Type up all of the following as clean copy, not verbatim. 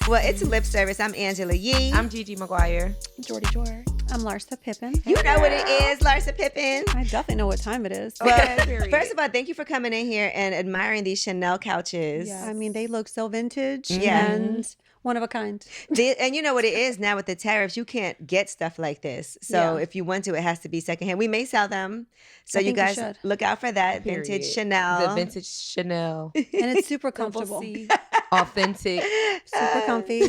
Well, it's lip service. I'm Angela Yee. I'm Gigi Maguire. Jordy Jor. I'm Larsa Pippen. You know what it is, Larsa Pippen. I definitely know what time it is. Well, first of all, thank you for coming in here and admiring these Chanel couches. Yeah, I mean, they look so vintage Yeah. and one of a kind. And you know what it is now with the tariffs, you can't get stuff like this. So Yeah. if you want to, it has to be secondhand. We may sell them. So I you think we guys should. look out for that. Period. Vintage Chanel. The vintage Chanel. And it's super comfortable. Authentic. Super comfy.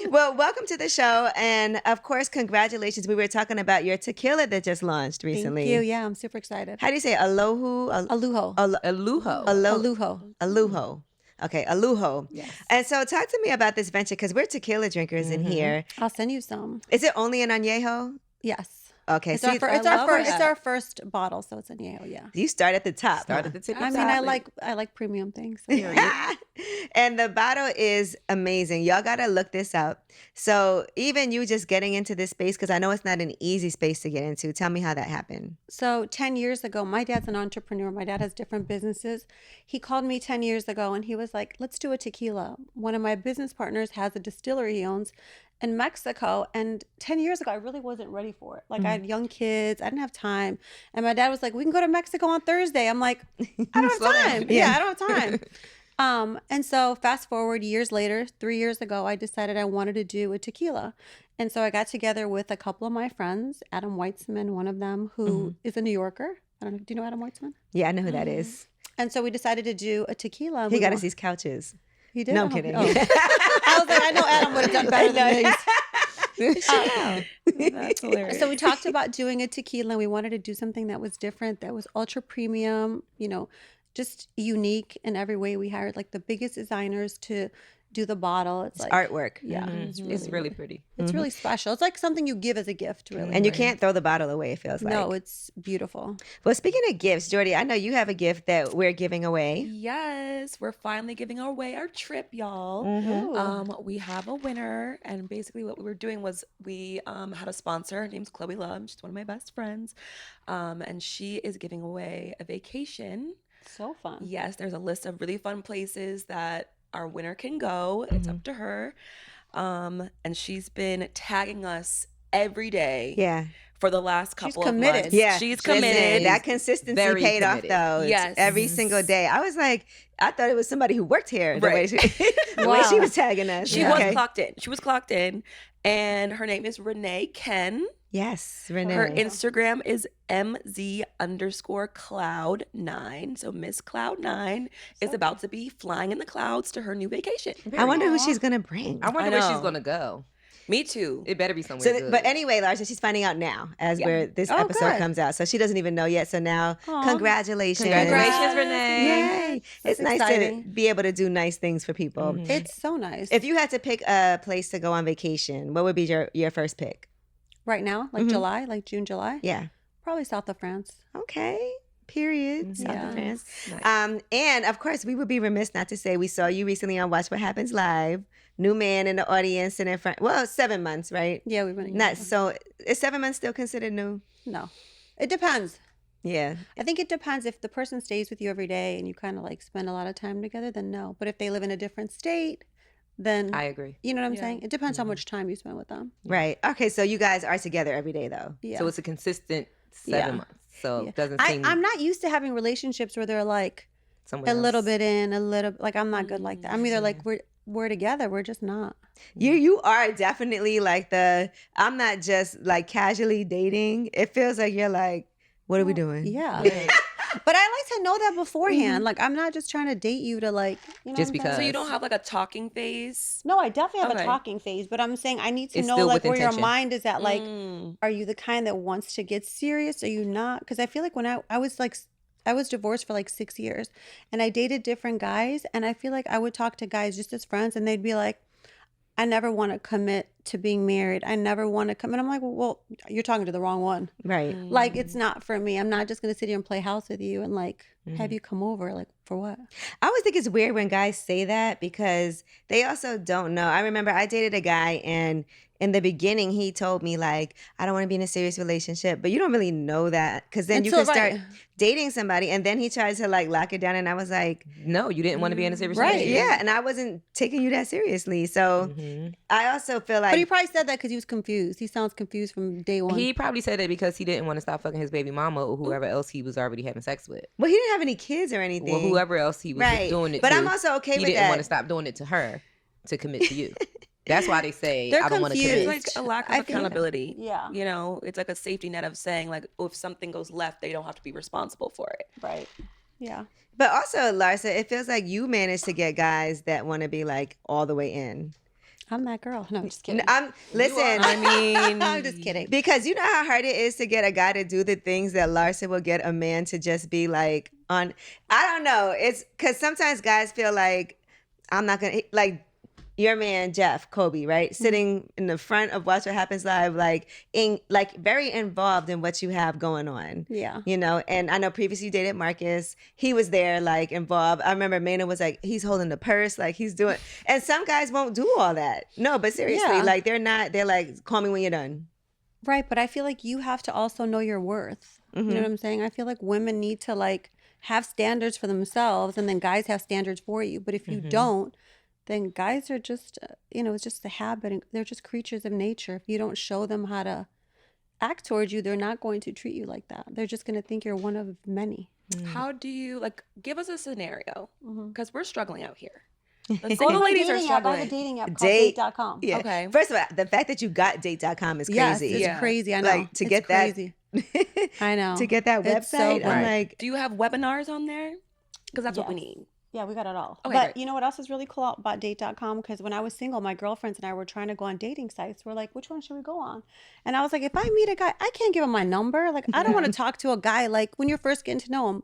Well, welcome to the show. And of course, congratulations. We were talking about your tequila that just launched recently. Thank you. Yeah, I'm super excited. How do you say Alohu? Alujo. Alujo. Alujo. Alujo. Okay, Alujo. Yes. And so talk to me about this venture because we're tequila drinkers in here. I'll send you some. Is it only an añejo? Yes. Okay, It's, so our, you, it's our first bottle, so it's a Yale, yeah. you start at the top. Start huh? at the tip. I mean, I like premium things. So. And the bottle is amazing. Y'all got to look this up. So even you just getting into this space, because I know it's not an easy space to get into. Tell me how that happened. So 10 years ago, my dad's an entrepreneur. My dad has different businesses. He called me 10 years ago and he was like, let's do a tequila. One of my business partners has a distillery he owns in Mexico. And 10 years ago, I really wasn't ready for it. Like I had young kids. I didn't have time. And my dad was like, we can go to Mexico on Thursday. I'm like, I don't have time. Yeah, I don't have time. And so fast forward years later, 3 years ago, I decided I wanted to do a tequila. And so I got together with a couple of my friends, Adam Weitzman, one of them, who is a New Yorker. I don't know. Do you know Adam Weitzman? Yeah, I know who that is. And so we decided to do a tequila. He got us these couches. He did? No, I'm Oh, kidding. oh. I was like, I know Adam would have done better than me. That's hilarious. So we talked about doing a tequila and we wanted to do something that was different, that was ultra premium, you know, just unique in every way. We hired like the biggest designers to do the bottle. It's like Artwork. Yeah. It's really pretty. It's really special. It's like something you give as a gift, really. And you can't throw the bottle away, it feels like. No, it's beautiful. Well, speaking of gifts, Jordy, I know you have a gift that we're giving away. Yes, we're finally giving away our trip, y'all. We have a winner, and basically what we were doing was we had a sponsor. Her name's Chloe Love. She's one of my best friends, and she is giving away a vacation. So fun. Yes, there's a list of really fun places that our winner can go. It's up to her, and she's been tagging us every day. Yeah. For the last couple of committed. months. Yeah. She's Listen, committed. that consistency Very paid committed. off, though. Yes. Every single day. I was like, I thought it was somebody who worked here. The, Right. way, the way she was tagging us. She Okay. was clocked in. She was clocked in. And her name is Renee Ken. Yes, Renee. Her Instagram is MZ_cloud9. So Miss Cloud9 is about to be flying in the clouds to her new vacation. I wonder who she's going to bring. I wonder I where she's know. going to go. Me too. It better be somewhere So, good. but anyway, Larsa, she's finding out now as where this Oh, episode good. comes out. So she doesn't even know yet. So now, Aw. congratulations. Congratulations, Renee. Yay. It's nice exciting. to be able to do nice things for people. It's so nice. If you had to pick a place to go on vacation, what would be your first pick? right now, like July, like June, July, Yeah. probably south of France. Okay. Period. South of Yeah. France. Nice. And of course, we would be remiss not to say we saw you recently on Watch What Happens Live. New man in the audience and in front. Well, 7 months, right? Yeah, we've been Not so. Is 7 months still considered new? No, it depends. Yeah. I think it depends. If the person stays with you every day and you kind of like spend a lot of time together, then no. But if they live in a different state, then I agree. you know what I'm saying? It depends how much time you spend with them. Right. Okay. So you guys are together every day, though. Yeah. So it's a consistent 7 Yeah. months. So Yeah. it doesn't seem I'm not used to having relationships where they're like somewhere a little else. bit in, a little like I'm not good like that. I'm either like we're together, we're just not. You are definitely like I'm not just like casually dating. It feels like you're like, what are we doing? Yeah. But I like to know that beforehand. Like I'm not just trying to date you to like, you know Just what I'm saying? because. So you don't have like a talking phase? No, I definitely have Okay. a talking phase, but I'm saying I need to It's know still like with where your intention. mind is at. Like, Mm. are you the kind that wants to get serious? Are you not? Because I feel like when I was like, I was divorced for like 6 years and I dated different guys. And I feel like I would talk to guys just as friends and they'd be like, I never want to commit to being married. I never want to come. And I'm like, well, you're talking to the wrong one. Right. Like, it's not for me. I'm not just going to sit here and play house with you and like have you come over. Like, for what? I always think it's weird when guys say that because they also don't know. I remember I dated a guy, and in the beginning he told me like, I don't want to be in a serious relationship, but you don't really know that because then you Until- can start right. dating somebody, and then he tried to like lock it down, and I was like, No, you didn't want to be in a serious Right. relationship. yeah, and I wasn't taking you that seriously. So I also feel like But he probably said that because he was confused. He sounds confused from day one. He probably said it because he didn't want to stop fucking his baby mama or whoever else he was already having sex with. well, he didn't have any kids or anything. Or whoever else he was Right. doing it But to. I'm also okay he with didn't that. want to stop doing it to her to commit to you. That's why they say, They're I don't want to confused. commit. It's like a lack I of think- accountability. Yeah. You know, it's like a safety net of saying like, oh, if something goes left, they don't have to be responsible for it. Right. Yeah. But also, Larsa, it feels like you managed to get guys that want to be like all the way in. I'm that girl. No, I'm just kidding. Listen. I mean, I'm just kidding. Because you know how hard it is to get a guy to do the things that Larsa will get a man to just be like on. I don't know. It's because sometimes guys feel like I'm not gonna like your man Jeff Kobe, right? Sitting in the front of Watch What Happens Live, like very involved in what you have going on. Yeah. You know, and I know previously you dated Marcus. He was there, like involved. I remember Maynard was like, he's holding the purse, like he's doing. And some guys won't do all that. No, but seriously, Yeah. like they're not. They're like, call me when you're done. Right. But I feel like you have to also know your worth. You know what I'm saying? I feel like women need to like have standards for themselves, and then guys have standards for you. But if you don't, then guys are just, it's just a habit. And they're just creatures of nature. If you don't show them how to act towards you, they're not going to treat you like that. They're just going to think you're one of many. how do you like give us a scenario? Because we're struggling out here. Let's All the see. ladies are I have a struggling. dating app called Date. Date.com. Yeah. Okay. First of all, the fact that you got date.com is Yes, crazy. it's Yeah. crazy. I know. Like to It's get crazy. that. I know. To get that It's so website, good. I'm like, Do you have webinars on there? Because that's what we Yes. need. Yeah, we got it all. Okay, But great. you know what else is really cool about Date.com? Because when I was single, my girlfriends and I were trying to go on dating sites. We're like, which one should we go on? And I was like, if I meet a guy, I can't give him my number. Like, I don't want to talk to a guy like when you're first getting to know him.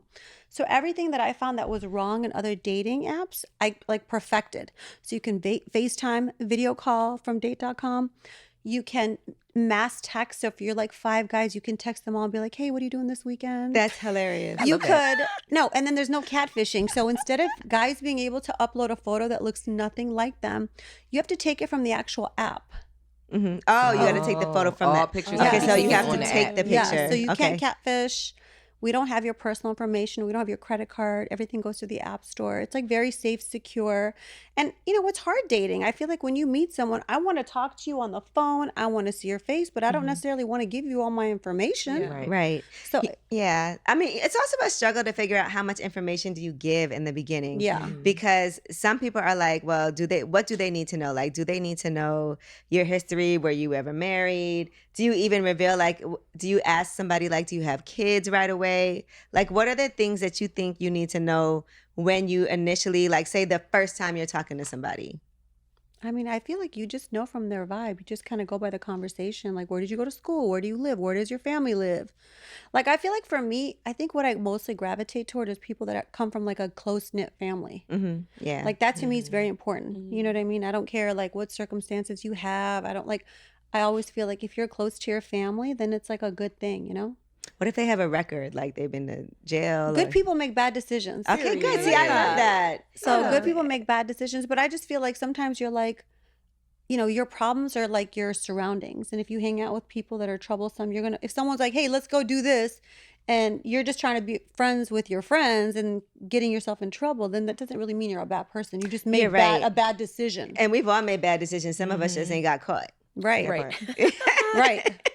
So everything that I found that was wrong in other dating apps, I like perfected. So you can FaceTime, video call from Date.com. You can mass text. So if you're like 5 guys, you can text them all and be like, hey, what are you doing this weekend? that's hilarious. You love that. could no, and then there's no catfishing. So instead of guys being able to upload a photo that looks nothing like them, you have to take it from the actual app. Oh, you got to take the photo from all that. pictures Okay, have so to you be have on to the take app. the picture. Yeah, so you okay. can't catfish. We don't have your personal information. We don't have your credit card. Everything goes to the app store. It's like very safe, secure. And it's hard dating. I feel like when you meet someone, I want to talk to you on the phone. I want to see your face, but I don't necessarily want to give you all my information. Yeah. Right. So Yeah. I mean, it's also a struggle to figure out how much information do you give in the beginning. yeah. Because some people are like, well, what do they need to know? Like, do they need to know your history? Were you ever married? Do you even reveal, like, do you ask somebody, like, do you have kids right away? Like, what are the things that you think you need to know when you initially, like, say the first time you're talking to somebody? I mean, I feel like you just know from their vibe. You just kind of go by the conversation. Like, where did you go to school? Where do you live? Where does your family live? Like, I feel like for me, I think what I mostly gravitate toward is people that come from like a close knit family. Yeah. Like, that to me is very important. You know what I mean? I don't care like what circumstances you have. I always feel like if you're close to your family, then it's like a good thing, you know? what if they have a record? Like, they've been to jail? Good or- people make bad decisions. Okay, good. See, I love that. So Yeah. good people make bad decisions, but I just feel like sometimes you're like, your problems are like your surroundings. And if you hang out with people that are troublesome, if someone's like, hey, let's go do this, and you're just trying to be friends with your friends and getting yourself in trouble, then that doesn't really mean you're a bad person. You just made You're right. a bad decision. And we've all made bad decisions. Some of us just ain't got caught. Right. Right. Right.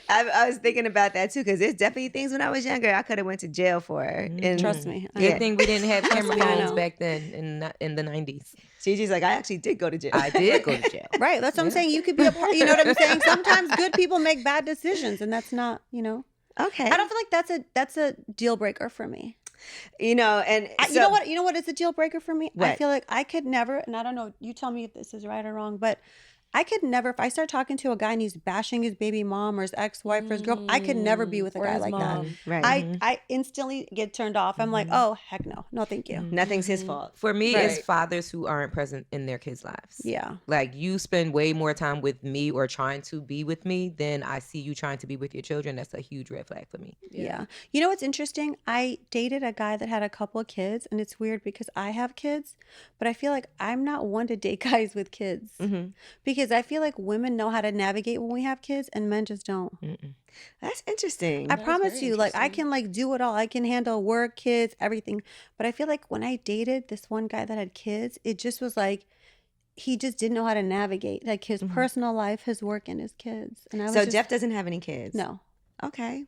I was thinking about that too, because there's definitely things when I was younger I could have went to jail for. And Trust me. Good thing we didn't have camera me, I phones know. back then in the 90s. Gigi's like, I actually did go to jail. I did go to jail. Right. That's what I'm saying. You could be a part. You know what I'm saying? Sometimes good people make bad decisions, and that's not, Okay. I don't feel like that's a deal breaker for me. And You know what? You know what is a deal breaker for me? I What? feel like I could never, and I don't know. You tell me if this is right or wrong, but I could never, if I start talking to a guy and he's bashing his baby mom or his ex-wife or his girl, I could never be with a Or guy his like mom. that. Right. I instantly get turned off. I'm like, oh, heck no. No, thank you. Nothing's his fault. For me, Right. it's fathers who aren't present in their kids' lives. Yeah. Like, you spend way more time with me or trying to be with me than I see you trying to be with your children. That's a huge red flag for me. Yeah. You know what's interesting? I dated a guy that had a couple of kids, and it's weird because I have kids, but I feel like I'm not one to date guys with kids because I feel like women know how to navigate when we have kids and men just don't. That's interesting. I That is promise very you, like, I interesting. can like do it all. I can handle work, kids, everything. But I feel like when I dated this one guy that had kids, it just was like, he just didn't know how to navigate like his personal life, his work, and his kids. And I was So just, Jeff doesn't have any kids. no. Okay.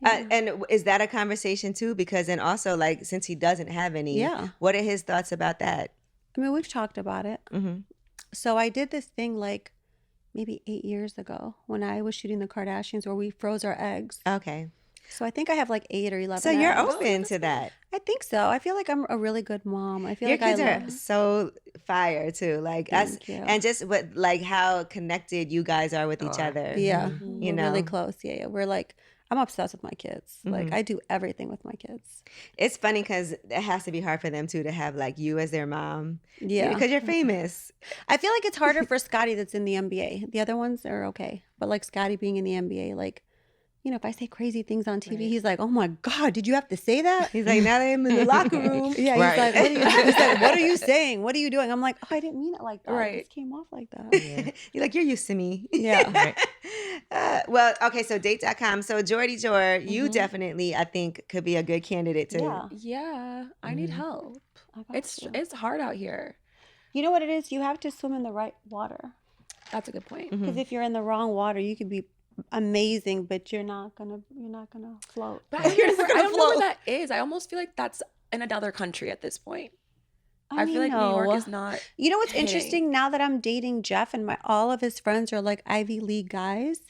Yeah. And is that a conversation too? Because then also, like, since he doesn't have any, Yeah. what are his thoughts about that? I mean, we've talked about it. Mm-hmm. So I did this thing like maybe 8 years ago when I was shooting the Kardashians where we froze our eggs. Okay. So I think I have like 8 or 11 So you're eggs. open to that. I think so. I feel like I'm a really good mom. I feel Your like I kids are love. so fire too. Like us, Thank you. and just what, like, how connected you guys are with each Oh, other. Yeah, You we're really know. close. Yeah. We're like, I'm obsessed with my kids. Like, I do everything with my kids. It's funny because it has to be hard for them too to have like you as their mom. Yeah. Because you're famous. I feel like it's harder for Scotty that's in the NBA. The other ones are okay. But like Scotty being in the NBA, like, you know, if I say crazy things on TV, he's like, oh my God, did you have to say that? He's like, now they're in the locker room. Yeah, he's Right. like, what are you? He's like, what are you saying? What are you doing? I'm like, oh, I didn't mean it like that. It Right. just came off like that. You're like, you're used to me. Yeah. Well, okay, so date.com. So Jordy Jor, you definitely, I think, could be a good candidate to. Yeah. Yeah, I need help. I got It's you. it's hard out here. You know what it is? You have to swim in the right water. That's a good point. Because if you're in the wrong water, you could be amazing, but you're not gonna float. But I don't know where that is. I almost feel like that's in another country at this point. I feel like New York is not. You know what's hitting. interesting? Now that I'm dating Jeff and all of his friends are like Ivy League guys,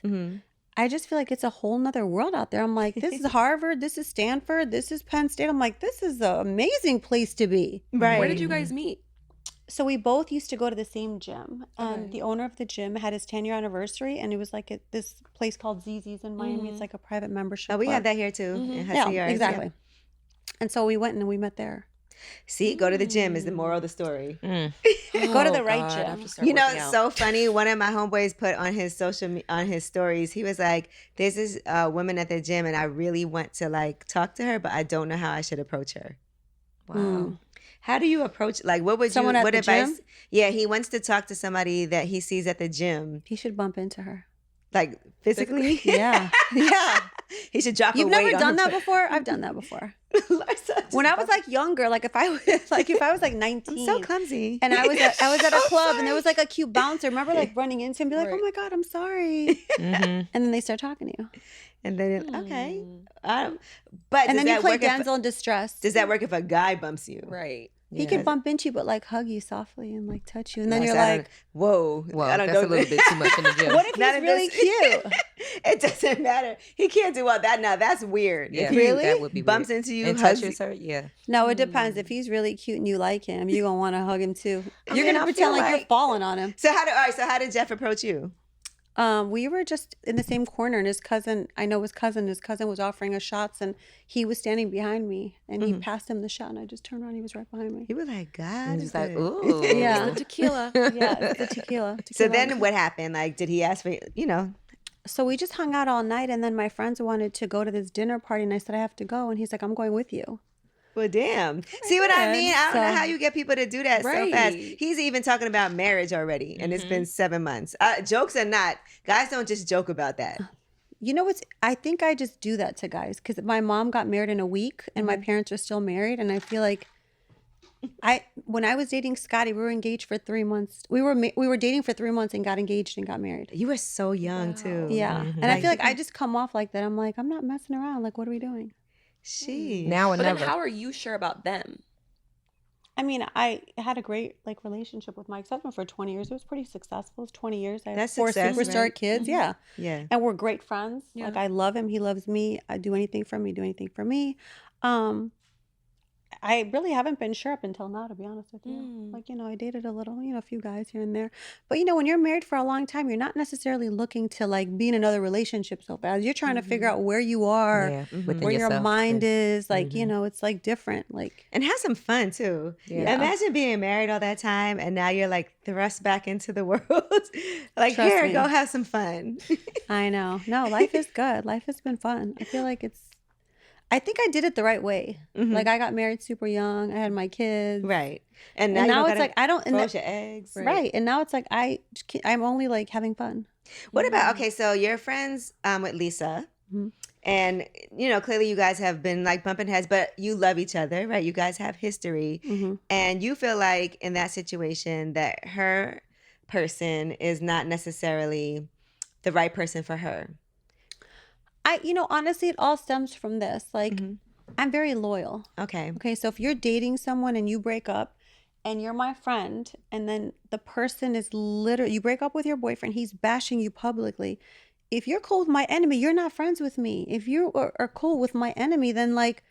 I just feel like it's a whole nother world out there. I'm like, this is Harvard, this is Stanford, this is Penn State. I'm like, this is an amazing place to be. Right. Where did you guys meet? So we both used to go to the same gym. Okay. The owner of the gym had his 10-year anniversary, and it was like at this place called ZZ's in Miami. It's like a private membership. Oh, we club. have that here too. In Yeah, Hudson Yards. exactly. And so we went and we met there. See, go to the gym is the moral of the story. Go to the right God, I gym. have to start You know, working it's out. so funny. One of my homeboys put on his on his stories. He was like, "There's this woman at the gym, and I really want to like talk to her, but I don't know how I should approach her." Wow. How do you approach? Like, what would Someone you? at What the advice? gym? Yeah, he wants to talk to somebody that he sees at the gym, He should bump into her. like physically. Yeah. Yeah. He should drop. You've a never weight on done him. that before? I've done that before. Larsa, When I was like younger, like if I was like 19. I'm so clumsy, and I was at a club and there was like a cute bouncer. Remember like running into him and be like, Right. oh my God, I'm sorry. And then they start talking to you. and then okay, but And does then you that play work if- damsel in distress. Does that work if a guy bumps you? Right. He can bump into you, but like hug you softly and like touch you. And then Yes, you're I don't- like, whoa, Well, I don't that's go a little bit too much in the gym. what if Not he's in really this- cute? It doesn't matter. He can't do all that now. That's weird. Yeah, If he Really? that would be bumps weird. into you, and hugs touches her. Yeah. No, it depends. If he's really cute and you like him, you're going to want to hug him too. You're mean, going to I pretend feel like you're like- falling on him. So how did Jeff approach you? We were just in the same corner, and his cousin was offering us shots, and he was standing behind me, and he passed him the shot, and I just turned around, he was right behind me. You were like, God. And is just like, good." ooh. Yeah. The tequila. Yeah, it's the tequila. So then what happened? Like, did he ask for, So we just hung out all night, and then my friends wanted to go to this dinner party, and I said I have to go, and he's like, I'm going with you. well, damn. See what I mean? I don't know So- how you get people to do that so fast. Right. He's even talking about marriage already, and it's been 7 months. Jokes or not, guys don't just joke about that. You know what's? I think I just do that to guys because my mom got married in a week, and my parents are still married, and I feel like when I was dating Scotty, we were engaged for 3 months. We were dating for 3 months and got engaged and got married. You were so young, too. Yeah, and I feel like I just come off like that. I'm like, I'm not messing around. Like, what are we doing? She. Now or But then never. how are you sure about them? I mean, I had a great relationship with my ex-husband for 20 years. It was pretty successful. It was 20 years. I have That's 4 success, superstar right? kids. Yeah. Yeah. And we're great friends. Yeah. Like I love him. He loves me. I do anything for me, do anything for me. I really haven't been sure up until now, to be honest with you. Like, I dated a little, a few guys here and there. But, when you're married for a long time, you're not necessarily looking to like be in another relationship so fast. You're trying to figure out where you are, within where your yourself. mind is. Like, it's like different. Like, and have some fun too. Yeah. Imagine being married all that time and now you're like thrust back into the world. Like, Trust here, me. go have some fun. I know. No, life is good. Life has been fun. I feel like I think I did it the right way. Like, I got married super young. I had my kids. Right. And now, And you now don't it's gotta like, I don't, and froze your eggs. right. And now it's like, I'm only like having fun. What about, okay, so you're friends with Lisa. And, clearly you guys have been like bumping heads, but you love each other, right? You guys have history. And you feel like in that situation that her person is not necessarily the right person for her. Honestly, it all stems from this. Like, I'm very loyal. Okay. Okay, so if you're dating someone and you break up and you're my friend, and then the person is literally, you break up with your boyfriend, he's bashing you publicly. If you're cool with my enemy, you're not friends with me. If you are cool with my enemy, then like,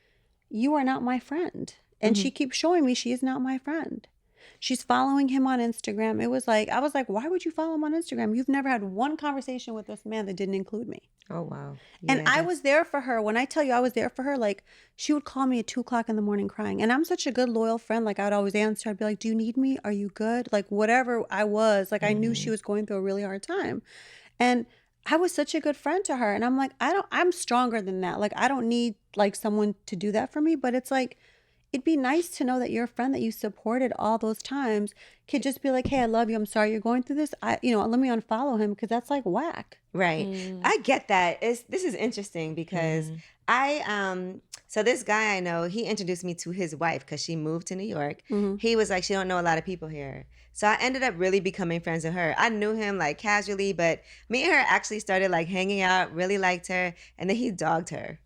you are not my friend. And she keeps showing me she is not my friend. She's following him on Instagram. I was like, why would you follow him on Instagram? You've never had one conversation with this man that didn't include me. Oh, wow. And I was there for her. When I tell you I was there for her, like, she would call me at 2:00 in the morning crying. And I'm such a good, loyal friend. Like, I'd always answer. I'd be like, do you need me? Are you good? Like, whatever I was. Like, I knew she was going through a really hard time. And I was such a good friend to her. And I'm like, I'm stronger than that. Like, I don't need, like, someone to do that for me. But it's like, it'd be nice to know that your friend that you supported all those times could just be like, hey, I love you. I'm sorry you're going through this. Let me unfollow him, because that's like whack. Right. I get that. This is interesting because so this guy I know, he introduced me to his wife because she moved to New York. He was like, she don't know a lot of people here. So I ended up really becoming friends with her. I knew him like casually, but me and her actually started like hanging out, really liked her. And then he dogged her.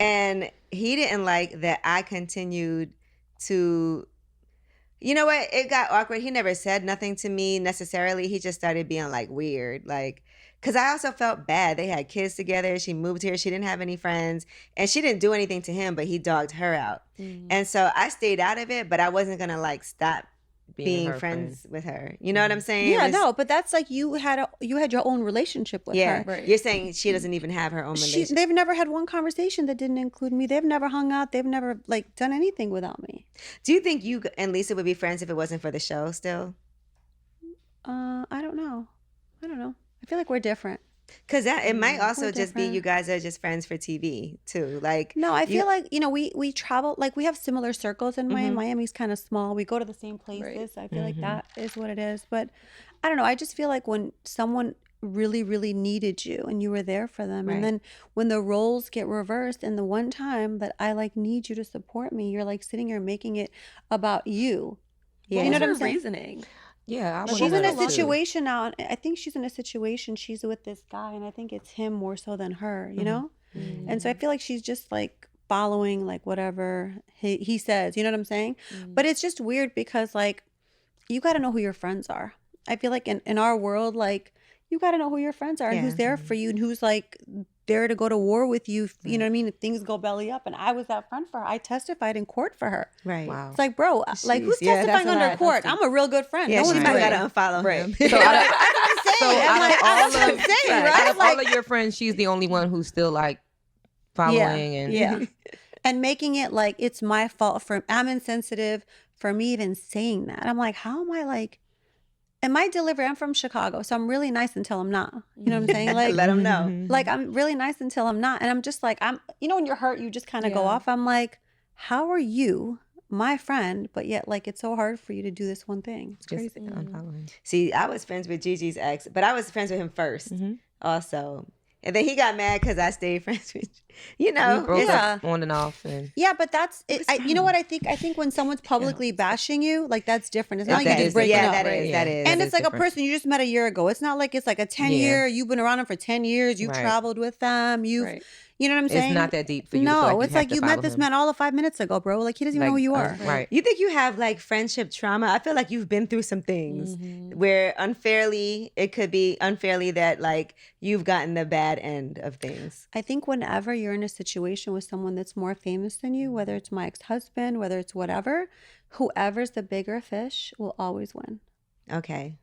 And he didn't like that I continued to, you know what? It got awkward. He never said nothing to me necessarily. He just started being like weird. Like, because I also felt bad. They had kids together. She moved here. She didn't have any friends. And she didn't do anything to him, but he dogged her out. And so I stayed out of it, but I wasn't going to like stop being friends with her. You know what I'm saying? Yeah, no, but that's like you had your own relationship with her. Right. You're saying she doesn't even have her own relationship. They've never had one conversation that didn't include me. They've never hung out. They've never like done anything without me. Do you think you and Lisa would be friends if it wasn't for the show still? I don't know. I feel like we're different. Because it might also We're just be different. you guys are just friends for TV too. Like, No, I feel like, we travel, like we have similar circles in Miami. Miami's kind of small. We go to the same places. I feel like that is what it is. But I don't know. I just feel like when someone really, really needed you and you were there for them. And then when the roles get reversed and the one time that I like need you to support me, you're like sitting here making it about you. Yeah. You know What what was I'm her saying? reasoning? Yeah, I She's wanna in know a that too. situation now. And I think she's in a situation. She's with this guy, and I think it's him more so than her. You know, and so I feel like she's just like following like whatever he says. You know what I'm saying? But it's just weird because like you got to know who your friends are. I feel like in our world, like you got to know who your friends are and who's there for you and who's like there to go to war with you. You know what I mean? If things go belly up, and I was that friend for her. I testified in court for her. right. Wow. It's like, bro, like who's yeah, that's testifying a under lot. court? I'm a real good friend. Yeah, No she one's might doing gotta it. unfollow Right. him. So out of, I'm saying. out I'm of like, all that's what I'm of- saying, out right? of all of your friends, she's the only one who's still like following and yeah. And making it like it's my fault I'm insensitive for me even saying that. I'm like, how am I like, am I delivery? I'm from Chicago, so I'm really nice until I'm not. You know what I'm saying? Like, Let them know. like I'm really nice until I'm not. And I'm just like, when you're hurt, you just kind of go off. I'm like, how are you, my friend, but yet like it's so hard for you to do this one thing. It's just crazy. unfollowing. See, I was friends with Gigi's ex, but I was friends with him first also. And then he got mad because I stayed friends with, We broke Yeah. up on and off, and Yeah, but that's it. You know what I think? I think when someone's publicly bashing you, like that's different. It's not like That you're is just breaking yeah, up. that right? is, Yeah. that is. And That it's is like a different. person you just met a year ago. It's not like it's like a 10-year, you've been around them for 10 years, you've Right. traveled with them, you've, Right. You know what I'm saying? It's not that deep for you. to feel No, like it's like you met this man all of 5 minutes ago, bro. Like he doesn't even know who you are. Right. You think you have like friendship trauma? I feel like you've been through some things where it could be unfairly that like you've gotten the bad end of things. I think whenever you're in a situation with someone that's more famous than you, whether it's my ex-husband, whether it's whatever, whoever's the bigger fish will always win. Okay.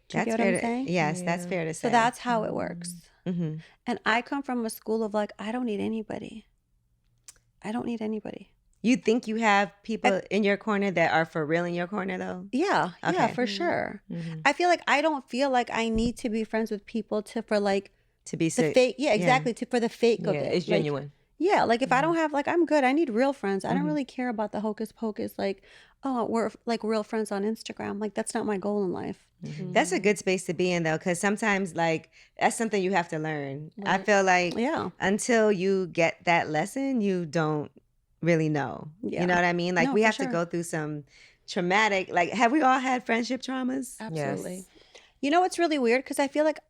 Do you get what I'm saying? Yes, that's fair to say. So that's how it works. Mm-hmm. And I come from a school of like, I don't need anybody. I don't need anybody. You think you have people in your corner that are for real in your corner though? Yeah, yeah, Okay. for sure. Mm-hmm. I feel like I don't feel like I need to be friends with people for like To be the sick. fake. Yeah, exactly. For the fake of Yeah, it. it's Like, genuine. yeah, like if I don't have, like, I'm good. I need real friends. I don't really care about the hocus pocus. Like, oh, we're like real friends on Instagram. Like that's not my goal in life. That's a good space to be in though, because sometimes like that's something you have to learn. I feel like Yeah. until you get that lesson, you don't really know. Yeah. You know what I mean? Like No, we for have to sure. go through some traumatic, like have we all had friendship traumas? Absolutely. You know what's really weird? Because I feel like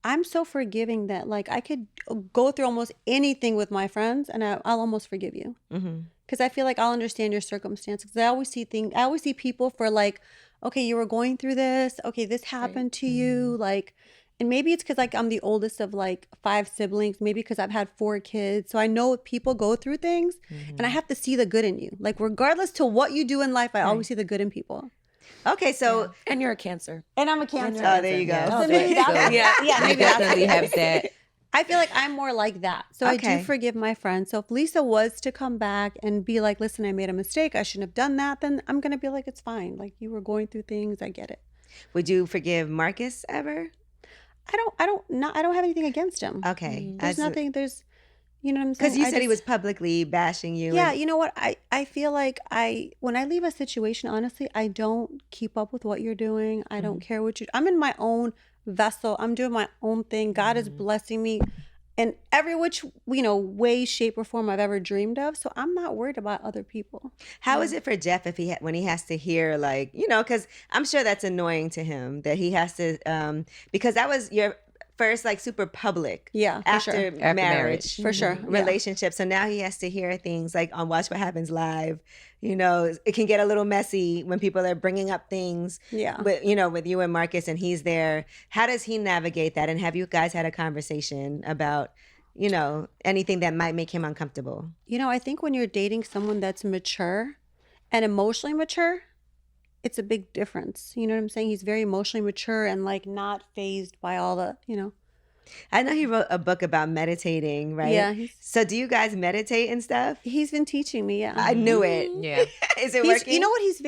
I'm so forgiving that like I could go through almost anything with my friends and I'll almost forgive you. Mm-hmm. Because I feel like I'll understand your circumstances. Because I always see people for like, okay, you were going through this. Okay, this happened to you. Like, and maybe it's because like I'm the oldest of like 5 siblings. Maybe because I've had 4 kids. So I know people go through things and I have to see the good in you. Like regardless to what you do in life, I always see the good in people. Okay, so And you're a Cancer. And I'm a Cancer. oh, there you go. Yeah. So So- maybe so that's- yeah. yeah, You maybe that's definitely it. have that. I feel like I'm more like that. So I Okay. do forgive my friends. So if Lisa was to come back and be like, listen, I made a mistake. I shouldn't have done that. Then I'm going to be like, it's fine. Like you were going through things. I get it. Would you forgive Marcus ever? I don't have anything against him. Okay. There's nothing, you know what I'm saying? Because you I said he just- was publicly bashing you. Yeah, and- you know what? I feel like when I leave a situation, honestly, I don't keep up with what you're doing. I don't care what I'm in my own vessel. I'm doing my own thing. God is blessing me in every which, way, shape, or form I've ever dreamed of. So I'm not worried about other people. How is it for Jeff if when he has to hear like, because I'm sure that's annoying to him that he has to, because that was your first like super public Yeah, for after sure. After marriage. For sure. Yeah. Relationship. So now he has to hear things like on Watch What Happens Live. It can get a little messy when people are bringing up things Yeah. with you and Marcus and he's there. How does he navigate that? And have you guys had a conversation about, anything that might make him uncomfortable? I think when you're dating someone that's mature and emotionally mature, it's a big difference. You know what I'm saying? He's very emotionally mature and like not phased by all the. I know he wrote a book about meditating, right? Yeah. So do you guys meditate and stuff? He's been teaching me. Yeah. I knew it. Yeah. Is it He's, working? you know what? He's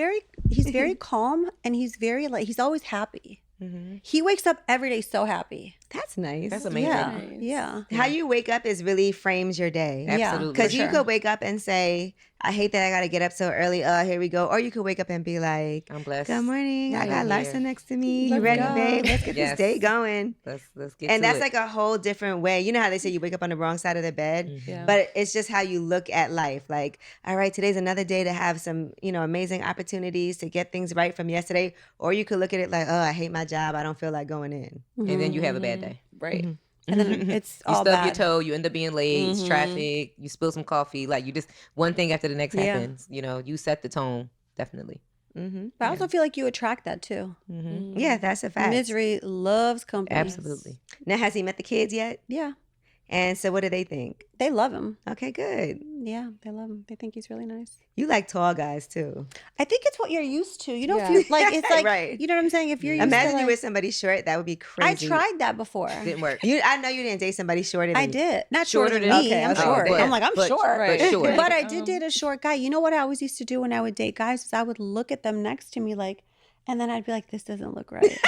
very calm and he's very like he's always happy. Mm-hmm. He wakes up every day so happy. That's nice. That's amazing. Yeah. Nice. Yeah. How you wake up is really frames your day. Yeah. Absolutely. Because For you sure. could wake up and say, I hate that I got to get up so early. Here we go. Or you could wake up and be like, I'm blessed. good morning. I got Right Larsa here. next to me. You Let's ready, go. babe? Let's get Yes. this day going. Let's get And to that's it. like a whole different way. You know how they say you wake up on the wrong side of the bed? Yeah. But it's just how you look at life. Like, all right, today's another day to have some, amazing opportunities to get things right from yesterday. Or you could look at it like, oh, I hate my job. I don't feel like going in. and then you have a bad day. Right. And then it's You all stub bad. your toe, you end up being late, it's traffic, you spill some coffee, like you just one thing after the next Yeah. happens. You set the tone, definitely. Mm-hmm. But I also feel like you attract that too. Mm-hmm. Yeah, that's a fact. Misery loves company. Absolutely. Now, has he met the kids yet? Yeah. And so what do they think? They love him. Okay, good. Yeah, they love him. They think he's really nice. You like tall guys too. I think it's what you're used to. If Yeah. you like, it's like, Right. you know what I'm saying? If you're used Imagine to, you like, with somebody short. That would be I crazy. tried that before. Didn't work. I know you didn't date somebody shorter than I did. Not shorter, Shorter than than- me. Okay, I'm okay. short. But- I'm like, I'm but- short. Right. But short. But I did date a short guy. You know what I always used to do when I would date guys is I would look at them next to me like, and then I'd be like, this doesn't look right.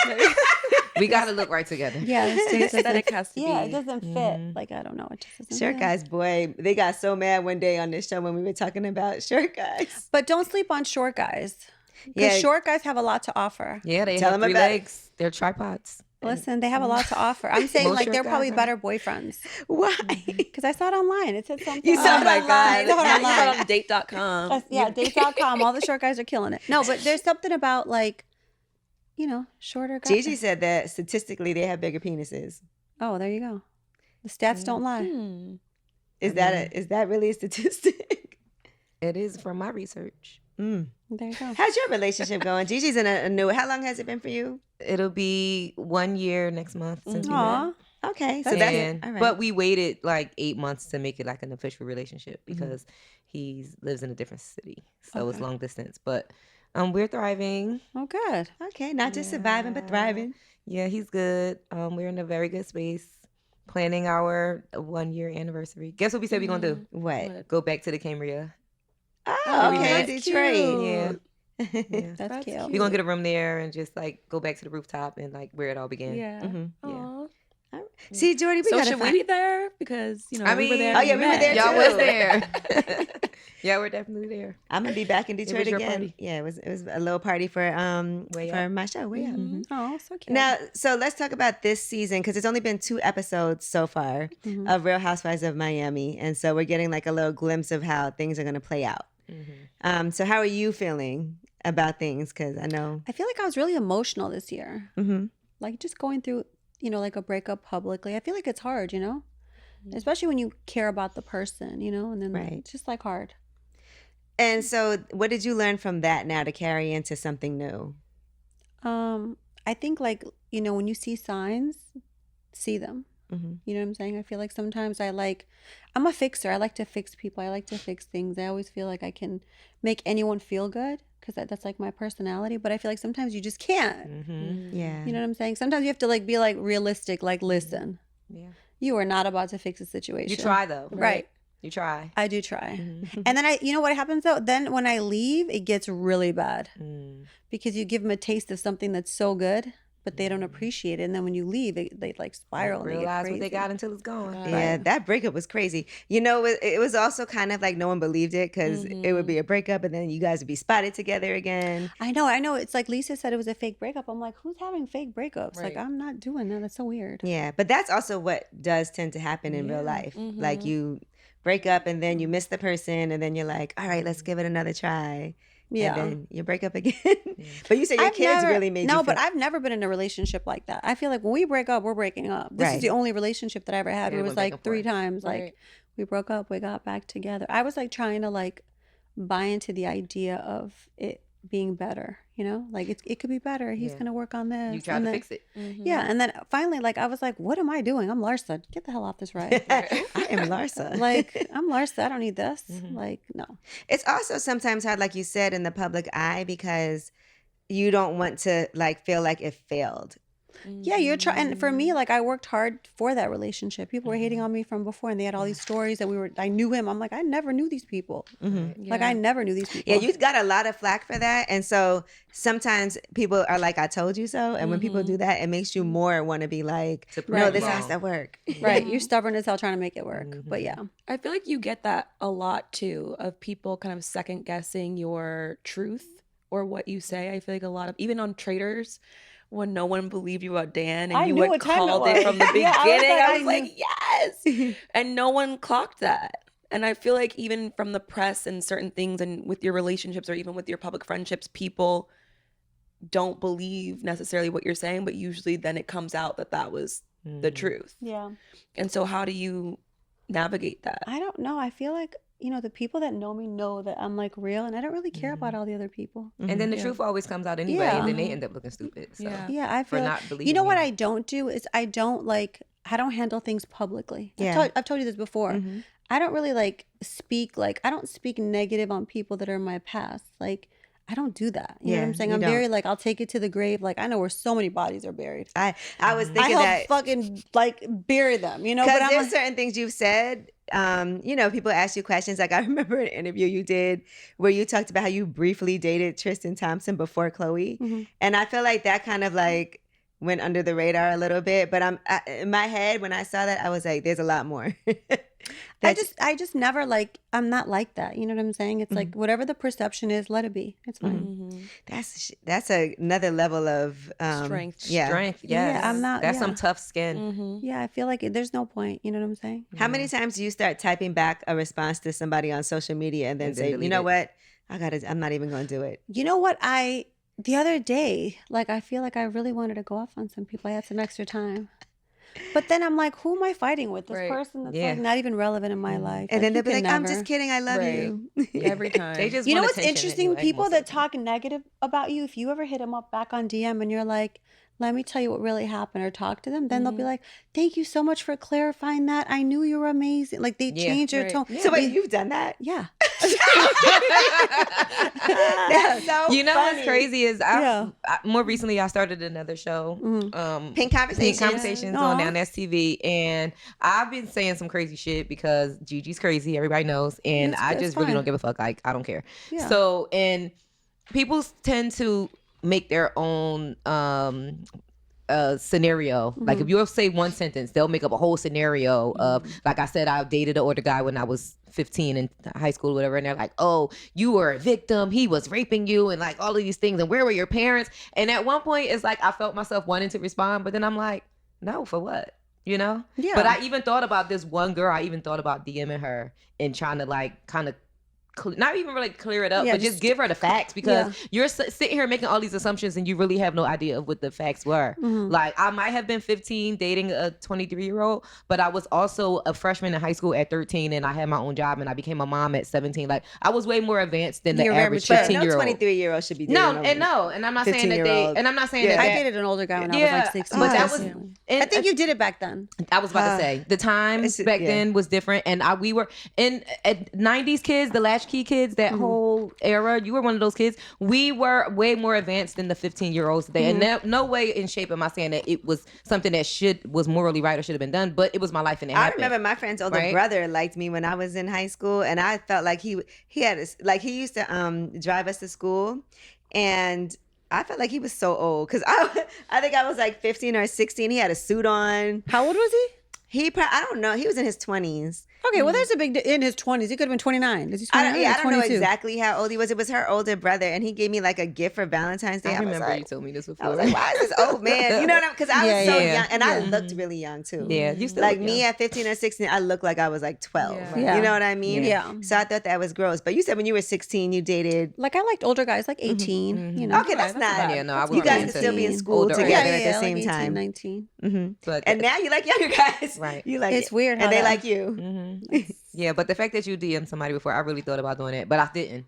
We gotta look right together. Yeah, this The just aesthetic doesn't, has to yeah, be. it doesn't fit. Like, I don't know. It just doesn't short fit. guys. Boy, they got so mad one day on this show when we were talking about short guys. But don't sleep on short guys. Because Yeah. short guys have a lot to offer. Yeah, they Tell have them 3 about it. legs. They're tripods. Listen, they have a lot to offer. I'm saying Most like short they're guys probably are. better boyfriends. Why? Because I saw it online. It said something. You saw it online? I saw it You saw online. it on date.com. Yeah, date.com. All the short guys are killing it. No, but there's something about like, shorter guys. Gigi said that statistically they have bigger penises. Oh, there you go. The stats don't lie. Is that really a statistic? It is from my research. There you go. How's your relationship going? Gigi's in a new. How long has it been for you? It'll be 1 year next month since we met. Aw. Okay, so That's that's good. all right. But we waited like 8 months to make it like an official relationship because he lives in a different city, so it's Okay. long distance. But we're thriving. Oh, good. Okay, not just surviving but thriving. Yeah, he's good. We're in a very good space. Planning our 1 year anniversary. Guess what we said we're gonna do? What? Go back to the Cambria. Oh, we okay, met. Detroit. Yeah. Yeah. That's cute. We're gonna get a room there and just like go back to the rooftop and like where it all began. Yeah. Mhm. Aw. See, Jordy, we So gotta should we find- be there? Because, you know, I we were mean- there. Oh, when yeah, we were met. there Y'all too. was there. Yeah, we're definitely there. I'm gonna be back in Detroit was your again. party. Yeah, it was a little party for Way for Up. my show. Way Up. Oh, so cute. Now, so let's talk about this season because it's only been 2 episodes so far Mhm. of Real Housewives of Miami, and so we're getting like a little glimpse of how things are gonna play out. So how are you feeling about things? Because I know. I feel like I was really emotional this year. Mhm. Like just going through, like a breakup publicly. I feel like it's hard, especially when you care about the person, and then Right. it's just like hard. And so, what did you learn from that now to carry into something new? I think like, when you see signs, see them. Mhm. You know what I'm saying? I feel like sometimes I'm a fixer. I like to fix people. I like to fix things. I always feel like I can make anyone feel good because that's like my personality. But I feel like sometimes you just can't. Yeah. You know what I'm saying? Sometimes you have to be like realistic, like listen, Yeah. you are not about to fix a situation. You try though. Right. You try. I do try. Mm-hmm. And then you know what happens though? Then when I leave, it gets really bad because you give them a taste of something that's so good, but they don't appreciate it. And then when you leave, they like spiral and they get Realize crazy. what they got until it's gone. Yeah, that breakup was crazy. It was also kind of like no one believed it because it would be a breakup and then you guys would be spotted together again. I know. It's like Lisa said it was a fake breakup. I'm like, who's having fake breakups? Like, Right. I'm not doing that. That's so weird. Yeah, but that's also what does tend to happen in real life. Like you break up and then you miss the person and then you're like, all right, let's give it another try. Yeah. And then you break up again. But you said your kids really made you No, feel... but I've never been in a relationship like that. I feel like when we break up, we're breaking up. This Right. is the only relationship that I ever had Yeah, where it it was went back like and 3 forth. times. Right. Like we broke up, we got back together. I was like trying to like buy into the idea of it being better, like it could be better. He's Yeah. gonna work on this. You try and to then- fix it. Yeah, and then finally, like I was like, "What am I doing? I'm Larsa. Get the hell off this ride." I am Larsa. Like I'm Larsa. I don't need this. Like no. It's also sometimes hard, like you said, in the public eye because you don't want to like feel like it failed. Yeah, you're trying. And for me, like I worked hard for that relationship. People were hating on me from before, and they had all these stories that I knew him. I'm like, I never knew these people. Like I never knew these people. Yeah, you got a lot of flack for that. And so sometimes people are like, I told you so. And when people do that, it makes you more want to be like, To no, prove this wrong. has to work. Right. You're stubborn as hell trying to make it work. But yeah. I feel like you get that a lot too, of people kind of second guessing your truth or what you say. I feel like a lot of, even on Traders, when no one believed you about Dan and I you knew had what time it called it was. from the beginning, Yeah, I was I like, was like, yes. And no one clocked that. And I feel like even from the press and certain things and with your relationships or even with your public friendships, people don't believe necessarily what you're saying, but usually then it comes out that was the truth. Yeah. And so how do you navigate that? I don't know. I feel like, the people that know me know that I'm like real and I don't really care about all the other people. And then the truth always comes out anyway, Yeah. and then they end up looking stupid. So. Yeah. Yeah, I For feel not like, believing you know what you. I don't do is I don't handle things publicly. Yeah. I've told you this before. I don't really I don't speak negative on people that are in my past. Like I don't do that. You know what Yeah, I'm saying? you I'm don't. very I'll take it to the grave. Like I know where so many bodies are buried. I was I thinking help that fucking bury them, But because I'm there's like, certain things you've said. People ask you questions. Like I remember an interview you did where you talked about how you briefly dated Tristan Thompson before Chloe, and I feel like that kind of like went under the radar a little bit. But in my head when I saw that, I was like, "There's a lot more." I just never I'm not like that. You know what I'm saying? It's like whatever the perception is, let it be. It's fine. That's another level of Strength. Yeah. Strength, Yeah, yes. I'm not- That's yeah. some tough skin. Mm-hmm. Yeah, I feel like there's no point. You know what I'm saying? How many times do you start typing back a response to somebody on social media and then And then say, you delete know it. what? I'm not even going to do it. You know what? The other day, I feel like I really wanted to go off on some people. I had some extra time. But then I'm like, who am I fighting with? This Right. person that's Yeah. like not even relevant in my life. And then you they'll be can like, I'm never. just kidding. I love Right. you. Every time. They just You know want what's attention interesting? anyway, People most that of the time. talk negative about you, if you ever hit them up back on DM and you're like, let me tell you what really happened, or talk to them, then they'll be like, thank you so much for clarifying that. I knew you were amazing. Like they Yeah. change their Right. tone. So wait, you've done that? Yeah. That's so You know funny. what's crazy is Yeah. more recently I started another show, Pink Conversations. Pink Conversations on Down STV, and I've been saying some crazy shit because Gigi's crazy, everybody knows, and It's I good, just it's really fine. don't give a fuck. Like I don't care. Yeah. So and people tend to make their own scenario. Like if you'll say one sentence, they'll make up a whole scenario of, like I said, I dated an older guy when I was 15 in high school or whatever, and they're like, oh, you were a victim, he was raping you, and like all of these things, and where were your parents? And at one point it's like I felt myself wanting to respond, but then I'm like, no, for what? You know? Yeah. But I even thought about this one girl, I even thought about DMing her and trying to like kind of not even really clear it up, Yeah, but just give her the facts, because you're sitting here making all these assumptions and you really have no idea of what the facts were. Like I might have been 15 dating a 23-year-old, but I was also a freshman in high school at 13, and I had my own job, and I became a mom at 17. Like I was way more advanced than the You're very average mature. But no 15-year-old. 23-year-old should be dating And I'm not saying that they, 15-year-old. and I'm not saying Yeah. that I that- dated an older guy when I was Yeah, like 16. but that was- personally. and- I think you did it back then. I was about to say the times back then was different, and we were in at 90s kids, the latchkey kids, that whole era. You were one of those kids. We were way more advanced than the 15-year-olds today, and no way in shape am I saying that it was something that was morally right or should have been done, but it was my life and it I happened. remember my friend's older Right? brother liked me when I was in high school, and I felt like he had like he used to drive us to school, and I felt like he was so old because I think I was like 15 or 16. He had a suit on. How old was he? I don't know. He was in his 20s. Okay, well, there's a big in his 20s. He could have been 29. Is he 29 I or don't know 22? exactly how old he was. It was her older brother, and he gave me like a gift for Valentine's Day. I was remember like- you told me this I before. was like, why is this old man? You know what I'm? Because I was Yeah, so yeah. young, and I Yeah. looked really young too. Yeah, you still Like look me young. at 15 or 16, I looked like I was like 12. Yeah. You know what I mean? Yeah. So I thought that was gross. But you said when you were 16, you dated. Like I liked older guys, like 18. You know. Okay, that's that's not. about- Yeah, no, I was You guys into could still be in school older together guys. at the like same 18, time. 19. But And now you like younger guys. Right. You like It's it. weird how And they that- like you. yeah, but the fact that you DM'd somebody before, I really thought about doing it, but I didn't.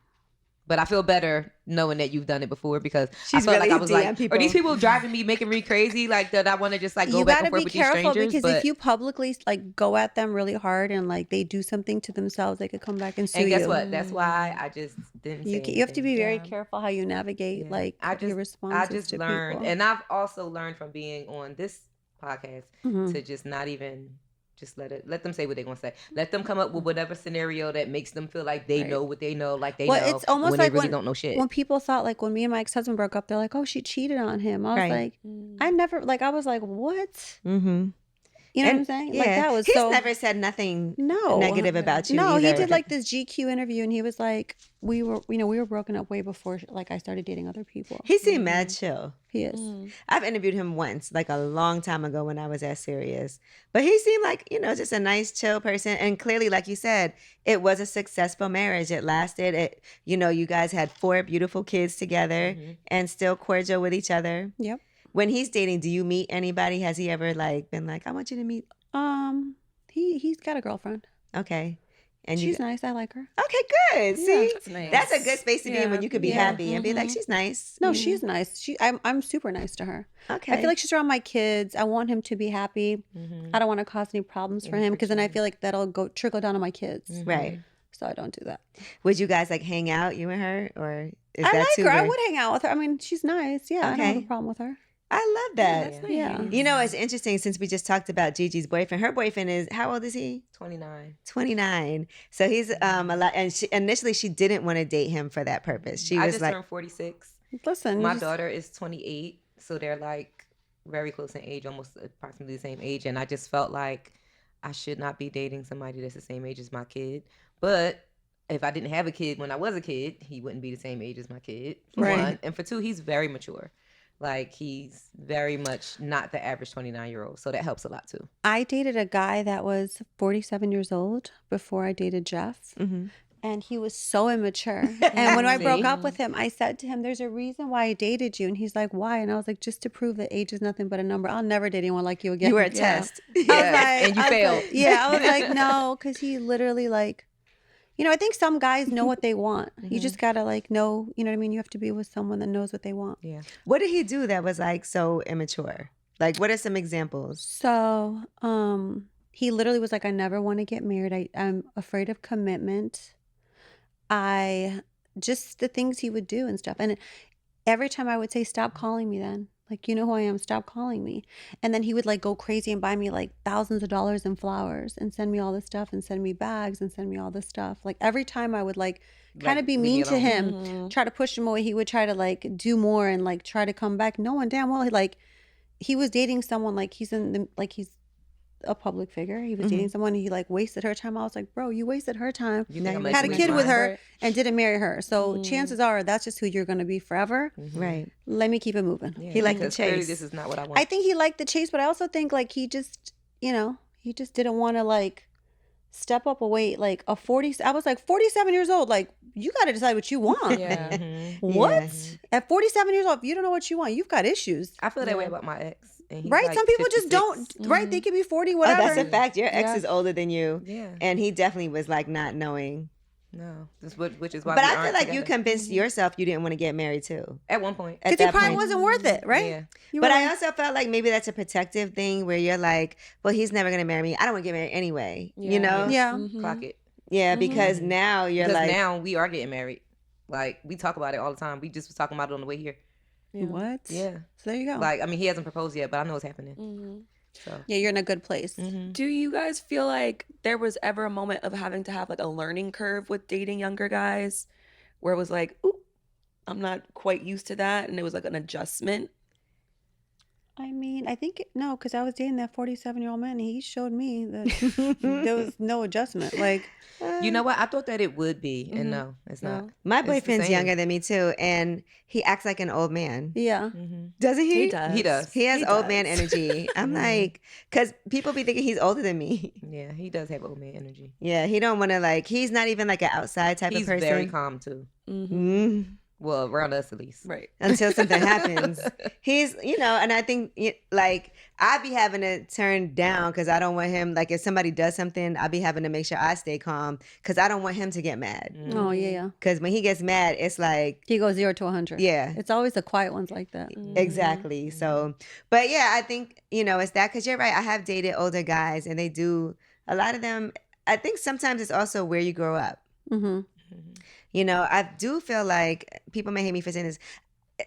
But I feel better knowing that you've done it before, because She's I felt really like I was DM like, people. are these people driving me, making me crazy? Like that I want to just like go You back gotta and forth be with these careful strangers. because but, if you publicly like go at them really hard and like they do something to themselves, they could come back and sue and guess you. what? That's why I just didn't. Say You have to be anything. very Yeah. careful how you navigate Yeah. like I just, your responses I just to learned, people. and I've also learned from being on this podcast Mhm. to just not even just let them say what they're gonna say. Let them come up with whatever scenario that makes them feel like they Right. know what they know, like they Well, know it's almost when like they really when- don't know shit. When people thought like when me and my ex-husband broke up, they're like, "Oh, she cheated on him." I was Right. like, I never like. I was like, "What?" Mm-hmm. You know what I'm saying? Like that was He's so never said nothing no negative about you. No, he either. did like this GQ interview, and he was like, "We were broken up way before like I started dating other people." He seemed mad chill. He is. I've interviewed him once, like a long time ago when I was at Sirius. But he seemed like, just a nice, chill person. And clearly, like you said, it was a successful marriage. It lasted. You guys had 4 beautiful kids together and still cordial with each other. Yep. When he's dating, do you meet anybody? Has he ever like been like, I want you to meet? He's got a girlfriend. Okay. And She's nice. I like her. Okay, good. See, That's nice. that's a good space to be in when you could be Yeah. happy and be like, she's nice. No, she's nice. I'm super nice to her. Okay. I feel like she's around my kids. I want him to be happy. I don't want to cause any problems for him because then I feel like that'll trickle down to my kids. right. So I don't do that. Would you guys like hang out, you and her, or is I that like too her. I weird? would hang out with her. I mean, she's nice. Yeah, I don't have Okay. a problem with her. I love that. That's nice. Yeah. You know, it's interesting since we just talked about Gigi's boyfriend. Her boyfriend is, how old is he? 29. 29. So he's a lot. And initially she didn't want to date him for that purpose. She I was just like, turned 46. Listen, My you just- daughter is 28, so they're like very close in age, almost approximately the same age. And I just felt like I should not be dating somebody that's the same age as my kid. But if I didn't have a kid when I was a kid, he wouldn't be the same age as my kid, for Right. one. And for two, he's very mature. Like, he's very much not the average 29-year-old. So that helps a lot, too. I dated a guy that was 47 years old before I dated Jeff. Mhm. And he was so immature. And when I broke See? up with him, I said to him, there's a reason why I dated you. And he's like, why? And I was like, just to prove that age is nothing but a number. I'll never date anyone like you again. You were a Yeah. test. I was Yeah, like, and you I was failed. like- yeah, I was like, no, because he literally like, you know, I think some guys know what they want. You just gotta like know, you know what I mean? You have to be with someone that knows what they want. Yeah. What did he do that was like so immature? Like, what are some examples? So, he literally was like, I never want to get married. I'm afraid of commitment. Just the things he would do and stuff. And every time I would say, stop calling me then. Like, you know who I am, stop calling me. And then he would like go crazy and buy me like thousands of dollars in flowers and send me all this stuff and send me bags and send me all this stuff. Like every time I would like kind of be leave me mean to alone. him, try to push him away, he would try to like do more and like try to come back. No one damn well, like he was dating someone like he's a public figure. He was dating someone, he like wasted her time. I was like, bro, you wasted her time. You think I'm Had a letting you kid with mine? her and didn't marry her. So chances are that's just who you're going to be forever. Right. Let me keep it moving. Yeah, He liked the because clearly chase. This is not what I want. I think he liked the chase, but I also think like he just, you know, he just didn't want to like step up a weight. Like I was like 47 years old. Like you got to decide what you want. Yeah. What? Yeah. At 47 years old, if you don't know what you want, you've got issues. I feel that way about my ex. And he's Right? like Some people just 56. don't, right? They could be 40, Oh, whatever. that's a fact. Your ex Yeah. is older than you. Yeah. And he definitely was like not knowing. No. Which is why But we I feel aren't like you together. convinced yourself you didn't want to get married too. At one point. At Because he that probably point. wasn't worth it, right? Yeah. You But were I like, also felt like maybe that's a protective thing where you're like, well, he's never going to marry me. I don't want to get married anyway. You know? yeah. Clock it. Yeah, because now you're Because like, now we are getting married. Like, we talk about it all the time. We just was talking about it on the way here. What? Yeah. So there you go. Like, I mean, he hasn't proposed yet, but I know it's happening. So. yeah, you're in a good place. Do you guys feel like there was ever a moment of having to have like a learning curve with dating younger guys where it was like, ooh, I'm not quite used to that, and it was like an adjustment? I mean, I think, no, because I was dating that 47-year-old man and he showed me that there was no adjustment. Like, You know what? I thought that it would be, and no, it's not. No. my It's the boyfriend's same. younger than me too. And he acts like an old man. yeah. Doesn't he? He does. He does. He has He old does. man energy. I'm like, because people be thinking he's older than me. Yeah, he does have old man energy. Yeah, he don't want to like, he's not even like an outside type He's of person. very calm too. Mm, Well, around us at least. Right. until something happens. He's, you know, and I think like I be having to turn down because I don't want him, like if somebody does something, I be having to make sure I stay calm because I don't want him to get mad. Oh, yeah, yeah. Because when he gets mad, it's like, He goes 0 to 100. yeah. It's always the quiet ones like that. Exactly. So, but yeah, I think, you know, it's that because you're right. I have dated older guys and they do, a lot of them, I think sometimes it's also where you grow up. Mm-hmm. You know, I do feel like people may hate me for saying this.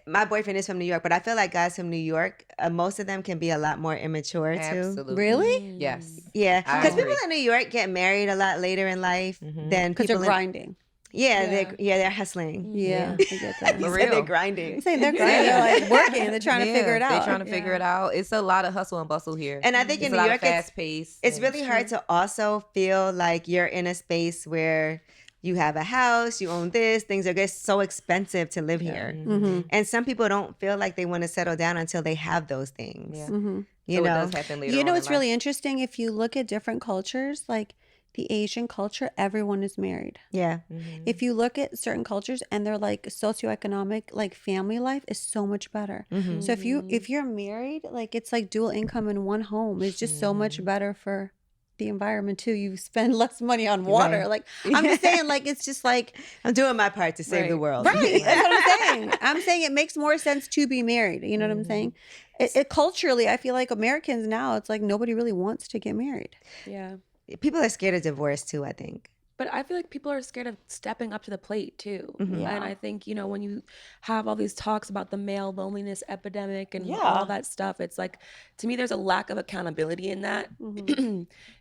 My boyfriend is from New York, but I feel like guys from New York, most of them can be a lot more immature too. Absolutely. Really? Yes. Yeah, I because agree. people in New York get married a lot later in life than Because they're people. grinding. They're hustling. Yeah, I get that. You For said they're real. grinding. I'm saying they're grinding. They're like working. They're trying to figure it out. They're trying to figure it out. It's a lot of hustle and bustle here. And I think it's in a New lot York, of fast pace. it's really hard to also feel like you're in a space where you have a house, you own this, things are just so expensive to live here. Mm-hmm. And some people don't feel like they want to settle down until they have those things. Yeah. Mm-hmm. You So know? it does happen later You know on what's in really life. interesting? If you look at different cultures, like the Asian culture, everyone is married. Yeah. If you look at certain cultures and their like socioeconomic, like family life is so much better. So if you're married, like it's like dual income in one home. It's just so much better for the environment too. You spend less money on water. Right. Like I'm just saying, like it's just like I'm doing my part to save the Right. world. right. That's what I'm saying. I'm saying it makes more sense to be married. You know what I'm saying? It culturally, I feel like Americans now, it's like nobody really wants to get married. Yeah. People are scared of divorce too, I think. But I feel like people are scared of stepping up to the plate too. Yeah. And I think, you know, when you have all these talks about the male loneliness epidemic and Yeah. all that stuff, it's like, to me, there's a lack of accountability in that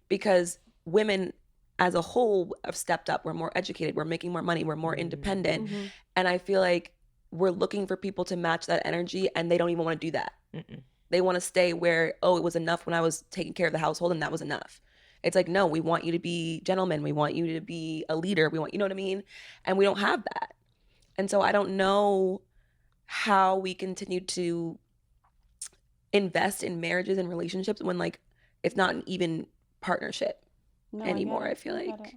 because women as a whole have stepped up. We're more educated. We're making more money. We're more independent. And I feel like we're looking for people to match that energy and they don't even want to do that. They want to stay where, oh, it was enough when I was taking care of the household and that was enough. It's like, no, we want you to be gentlemen. We want you to be a leader. We want, you know what I mean? And we don't have that. And so I don't know how we continue to invest in marriages and relationships when like it's not an even partnership No, I anymore, get it. I feel I get like. it.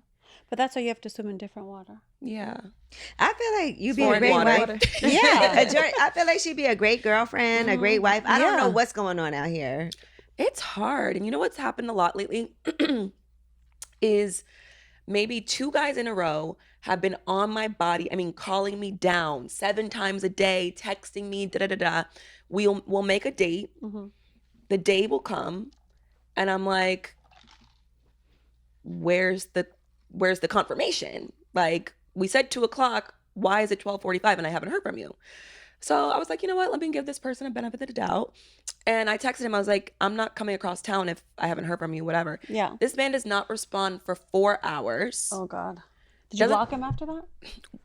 But that's why you have to swim in different water. Yeah. I feel like you'd be a Foreign great water. wife. Yeah. I feel like she'd be a great girlfriend, a great wife. I don't know Yeah. what's going on out here. It's hard. And you know what's happened a lot lately is maybe 2 guys in a row have been on my body. I mean, calling me down 7 times a day, texting me, da-da-da-da. We'll make a date. Mhm. The day will come. And I'm like, where's the confirmation? Like, we said 2:00. Why is it 12:45 and I haven't heard from you? So I was like, you know what? Let me give this person a benefit of the doubt. And I texted him. I was like, I'm not coming across town if I haven't heard from you, whatever. Yeah. This man does not respond for 4 hours. Oh God. Did you Doesn't- block him after that?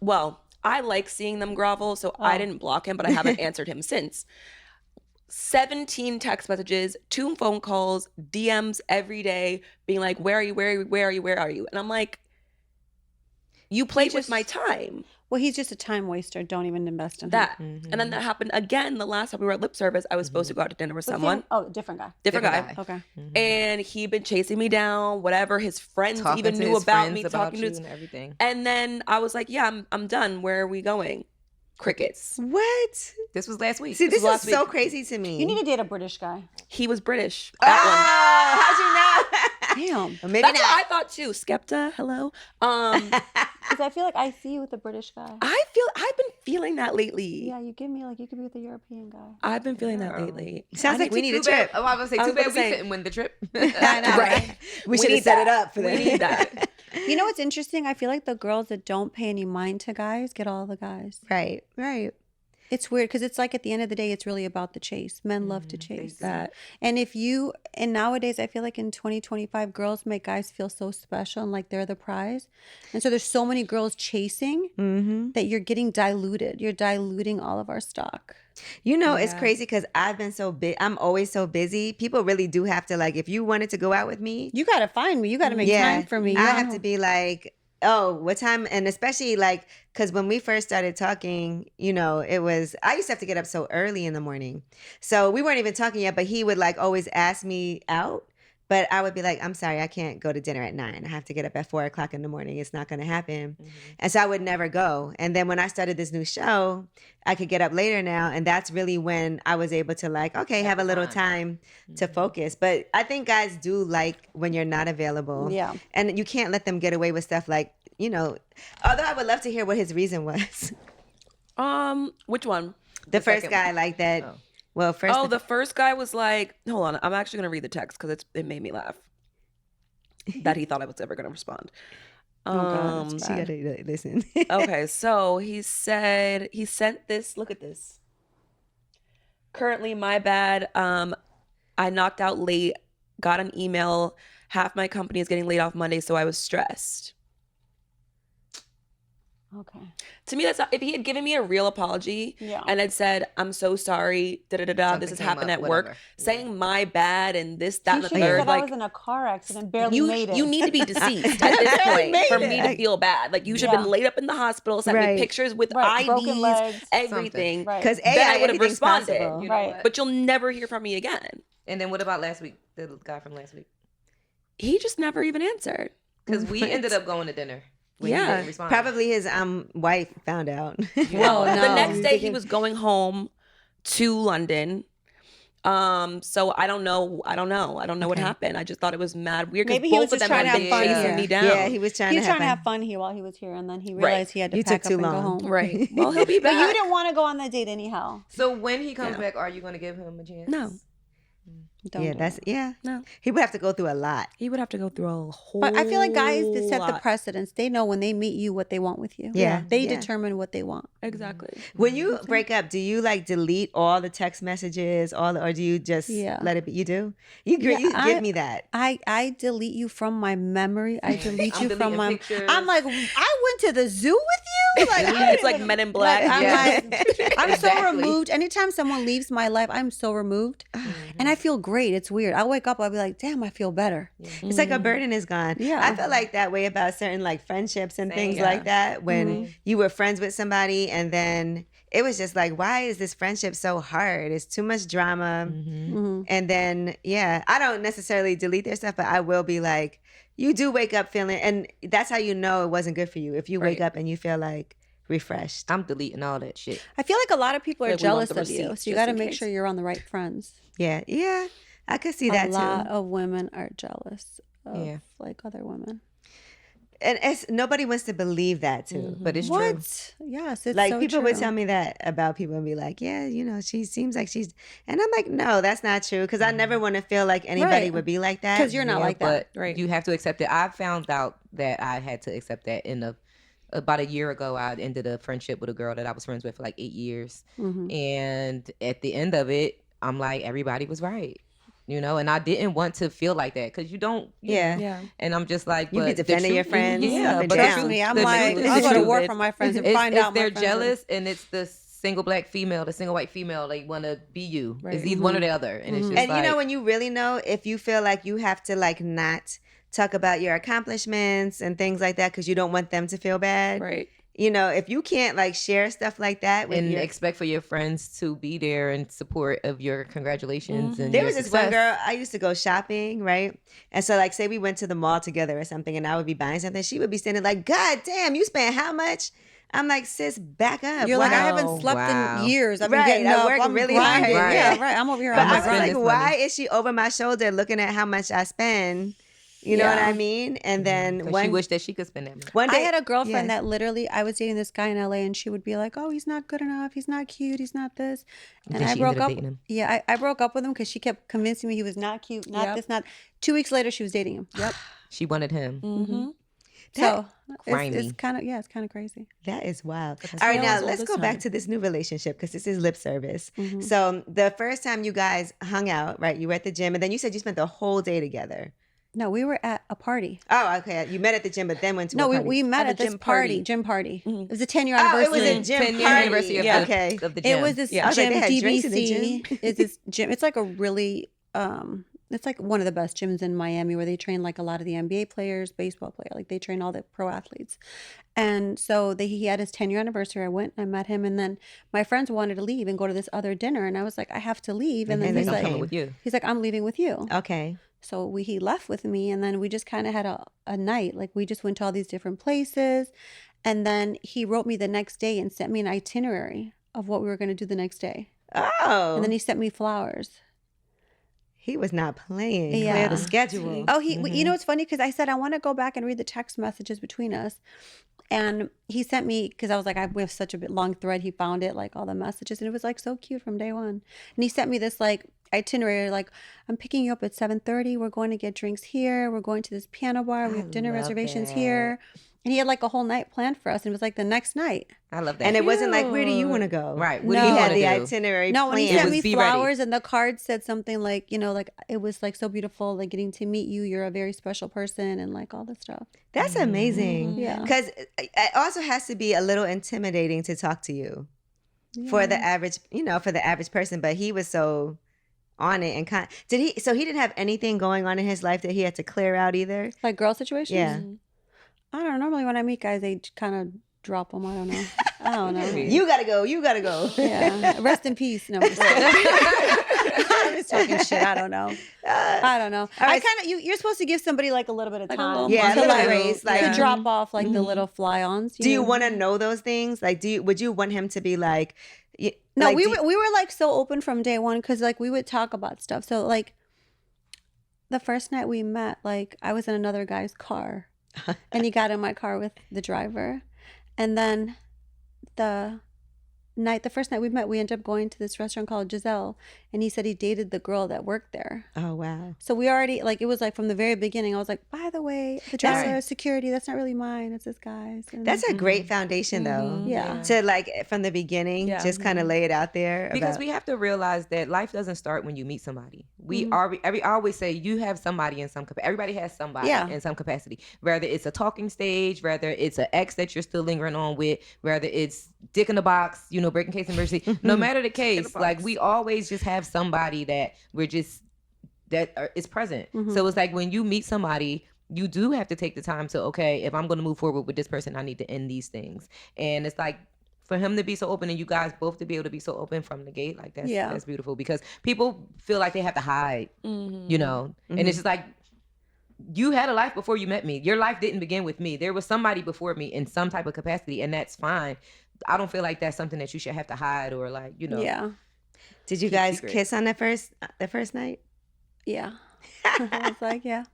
Well, I like seeing them grovel, so I didn't block him, but I haven't answered him since. 17 text messages, 2 phone calls, DMs every day, being like, where are you? Where are you? Where are you? Where are you? And I'm like, you played with my time. Well, he's just a time waster. Don't even invest in That. him. And then that happened again the last time we were at lip service. I was supposed to go out to dinner with Was he- someone. Oh, different guy. Different guy. Okay. And he'd been chasing me down, whatever. His friends Talking even to knew his about friends me, about talking to you his. and everything. And then I was like, yeah, I'm done. Where are we going? Crickets. What? This was last week. See, this is last so week. crazy to me. You need to date a British guy. He was British. Oh, That how'd you know? Damn. Or maybe one. That's not. what I thought too. Skepta, hello. Because I feel like I see you with a British guy. I've been feeling that lately. Yeah, you give me like you could be with a European guy. I've been feeling that lately. Sounds like we need a trip. Oh, I was I gonna say, was too bad about we to say- couldn't win the trip. I know, right? We should have need set it that. up for We that. need that. You know what's interesting? I feel like the girls that don't pay any mind to guys get all the guys. Right, right. It's weird because it's like at the end of the day, it's really about the chase. Men love to chase. That. And and nowadays, I feel like in 2025, girls make guys feel so special and like they're the prize. And so there's so many girls chasing that you're getting diluted. You're diluting all of our stock. You know, it's crazy because I've been so big. I'm always so busy. People really do have to, like, if you wanted to go out with me, You got to find me. You got to make time for me. I have to be like, oh, what time? And especially like, because when we first started talking, you know, I used to have to get up so early in the morning. So we weren't even talking yet, but he would like always ask me out. But I would be like, I'm sorry, I can't go to dinner at 9. I have to get up at 4:00 in the morning. It's not going to happen. And so I would never go. And then when I started this new show, I could get up later now. And that's really when I was able to like, okay, have a little time to focus. But I think guys do like when you're not available. Yeah. And you can't let them get away with stuff like, you know, although I would love to hear what his reason was. Which one? The first second guy like that. Well, first. Oh, the first guy was like, hold on, I'm actually gonna read the text because it made me laugh. That he thought I was ever gonna respond. God, she gotta listen. Okay, so he sent this. Look at this. Currently, my bad. I knocked out late. Got an email. Half my company is getting laid off Monday, so I was stressed. Okay. To me, that's not, if he had given me a real apology and had said, I'm so sorry, this Something has came happened up, at work, whatever. saying my bad and this, that, He and the should have third, said I was like, in a car accident, barely made it. you need to be deceased at this point made for it. me to feel bad. Like, you should have been laid up in the hospital, sent Right. me pictures with Right, broken IVs, legs, everything. Right. Because Then I would have everything's responded. possible. You know Right. what? But you'll never hear from me again. And then what about last week? The guy from last week? He just never even answered. Because we ended up going to dinner. When he Yeah. didn't respond. Probably his wife found out. Well, no. the next day he was going home to London. So I don't know what happened. I just thought it was mad weird because Maybe he was both of just them trying had to been have fun chasing here. me down. Yeah, he was trying He to was have trying to have fun. fun here while he was here, and then he realized he had to You pack took up too and go long. home. Right. Well, he'll be But back. you didn't want to go on the date anyhow. So when he comes Yeah. back, are you going to give him a chance? No. Don't Yeah, do that's it. No. He would have to go through a lot. He would have to go through a whole But I feel like guys that set the lot. precedence, they know when they meet you what they want with you. Yeah. They Yeah. determine what they want. Exactly. When you break up, do you like delete all the text messages, or do you just Yeah. let it be? You do? You Yeah, give me that. I delete you from my memory. I delete I'm you from deleting my. pictures. I'm like, I went to the zoo with you. Like It's like Men in Black. I'm Yeah. I'm so Exactly. removed. Anytime someone leaves my life, I'm so removed, and I feel great. It's weird. I wake up, I'll be like, damn, I feel better. It's like a burden is gone. Yeah. I feel like that way about certain like friendships and things Same. like that. When you were friends with somebody and then it was just like, why is this friendship so hard? It's too much drama. Mm-hmm. And then, I don't necessarily delete their stuff, but I will be like, you do wake up feeling, and that's how you know it wasn't good for you. If you wake Right. up and you feel like refreshed. I'm deleting all that shit. I feel like a lot of people are Like, we want jealous the of you, receipts so you just got to in make case. sure you're on the right friends. Yeah, I could see A that lot too. of women are jealous of Yeah. like other women. And it's nobody wants to believe that too. But it's true. What? Yes, it's Like so people true. would tell me that about people and be like, yeah, you know, she seems like she's, and I'm like, no, that's not true, because I never want to feel like anybody Right. would be like that. Because you're not like that. But Right. you have to accept it. I found out that I had to accept that about a year ago. I ended a friendship with a girl that I was friends with for like 8 years. Mhm. And at the end of it, I'm like, everybody was right. You know, and I didn't want to feel like that because you don't. Yeah. Yeah. And I'm just like, You be but the defending your truth- friends Yeah, up and but down. the Trust truth- me, I'm the like, truth is I'll the go to truth. war for my friends and It's, find it's out my they're friends are- jealous, and it's the single black female, the single white female. They want to be you. Right. It's either one or the other, and it's just And like, you know, when you really know, if you feel like you have to like not talk about your accomplishments and things like that because you don't want them to feel bad. Right. You know, if you can't like share stuff like that with and your expect for your friends to be there in support of your congratulations. And there your was this one success. girl, I used to go shopping, right? And so like say we went to the mall together or something and I would be buying something, she would be standing like, God damn, you spent how much? I'm like, sis, back up. You're like, I Wow. haven't slept Wow. in years. I've been Right, getting I up. work I'm really grinding. hard. Yeah, right. I'm over here But on I my was spend like, grind. this why money. is she over my shoulder looking at how much I spend? You know what Yeah. I mean? And then 'Cause one, she wished that she could spend that money. one I day had a girlfriend yes. that literally, I was dating this guy in LA, and she would be like, "Oh, he's not good enough. He's not cute. He's not this." And Then I she broke ended up up. dating him. Yeah, I broke up with him because she kept convincing me he was not cute, not Yep. this, not. 2 weeks later, she was dating him. Yep. She wanted him. Mm-hmm. So Grimy. it's kind of it's kind of crazy. That is wild. That's All right, how now it's all let's the go back time. to this new relationship because this is lip service. Mhm. So the first time you guys hung out, right? You were at the gym, and then you said you spent the whole day together. No, we were at a party. Oh, okay. You met at the gym, but then went to No, a we, party. we met At a at this gym party. gym party. Mhm. It was a 10-year Oh, it anniversary. was a gym 10-year party. anniversary of, Yeah. the, Okay. of the gym. It was this Yeah. I was like, gym, they had drinks in the DBC. gym. Is this gym? It's like a really, it's like one of the best gyms in Miami where they train like a lot of the NBA players, baseball players. Like they train all the pro athletes. And so he had his 10-year anniversary. I went, I met him, and then my friends wanted to leave and go to this other dinner, and I was like, I have to leave. And then And he's then I'm you like, coming with you. I'm leaving with you. Okay. So he left with me, and then we just kind of had a night. Like we just went to all these different places, and then he wrote me the next day and sent me an itinerary of what we were going to do the next day. Oh. And then he sent me flowers. he was not playing. Yeah. Clear the schedule. Oh, you know, it's funny because I said I want to go back and read the text messages between us. And he sent me, because I was like, we have such a bit long thread. He found it, like all the messages, and it was like so cute from day one. And he sent me this like itinerary, like, I'm picking you up at 7:30. We're going to get drinks here. We're going to this piano bar. We have dinner love reservations that. here. And he had like a whole night planned for us. And it was like the next night. I love that. And it wasn't like, where do you want to go? Right. What No. do He you had want the to do? itinerary No, when he planned. sent was me be ready. flowers and the card said something like, you know, like it was like so beautiful, like getting to meet you. You're a very special person, and like all this stuff. That's amazing. Yeah. Because it also has to be a little intimidating to talk to you for the average, for the average person. But he was so on it and so he didn't have anything going on in his life that he had to clear out either. Like girl situations? Yeah. I don't know. Normally when I meet guys, they kind of drop them. I don't know. I don't know. You gotta go. You gotta go. Yeah. Rest in peace. No, I'm just kidding. I'm just talking shit. I don't know. I don't know. I right. kind of you're supposed to give somebody like a little bit of Like a time. little Yeah, a to little like, grace, like- to drop off like the little fly-ons. Do you know? want to know those things? Like, would you want him to be like? No, like, we were like so open from day one because like we would talk about stuff. So like the first night we met, like I was in another guy's car, and he got in my car with the driver, and then the first night we met, we ended up going to this restaurant called Giselle, and he said he dated the girl that worked there. Oh wow. So we already like it was like from the very beginning. I was like, by the way, the driver, security, that's not really mine. It's this guy's. And That's a great foundation, though. Yeah. To like from the beginning, Yeah. just kind of lay it out there. Because about- we have to realize that life doesn't start when you meet somebody. I always say you have somebody in some capacity. Everybody has somebody Yeah. in some capacity. Whether it's a talking stage, whether it's an ex that you're still lingering on with, whether it's dick in the box, breaking case emergency. No matter the case, like we always just have somebody that we're just is present. So it's like when you meet somebody, you do have to take the time to, okay, if I'm going to move forward with this person, I need to end these things. And it's like for him to be so open and you guys both to be able to be so open from the gate, like that's beautiful because people feel like they have to hide, and it's just like you had a life before you met me. Your life didn't begin with me. There was somebody before me in some type of capacity, and that's fine. I don't feel like that's something that you should have to hide or like, you know. Yeah. Did you Keep guys secret. kiss on the first night? Yeah. I was like, yeah.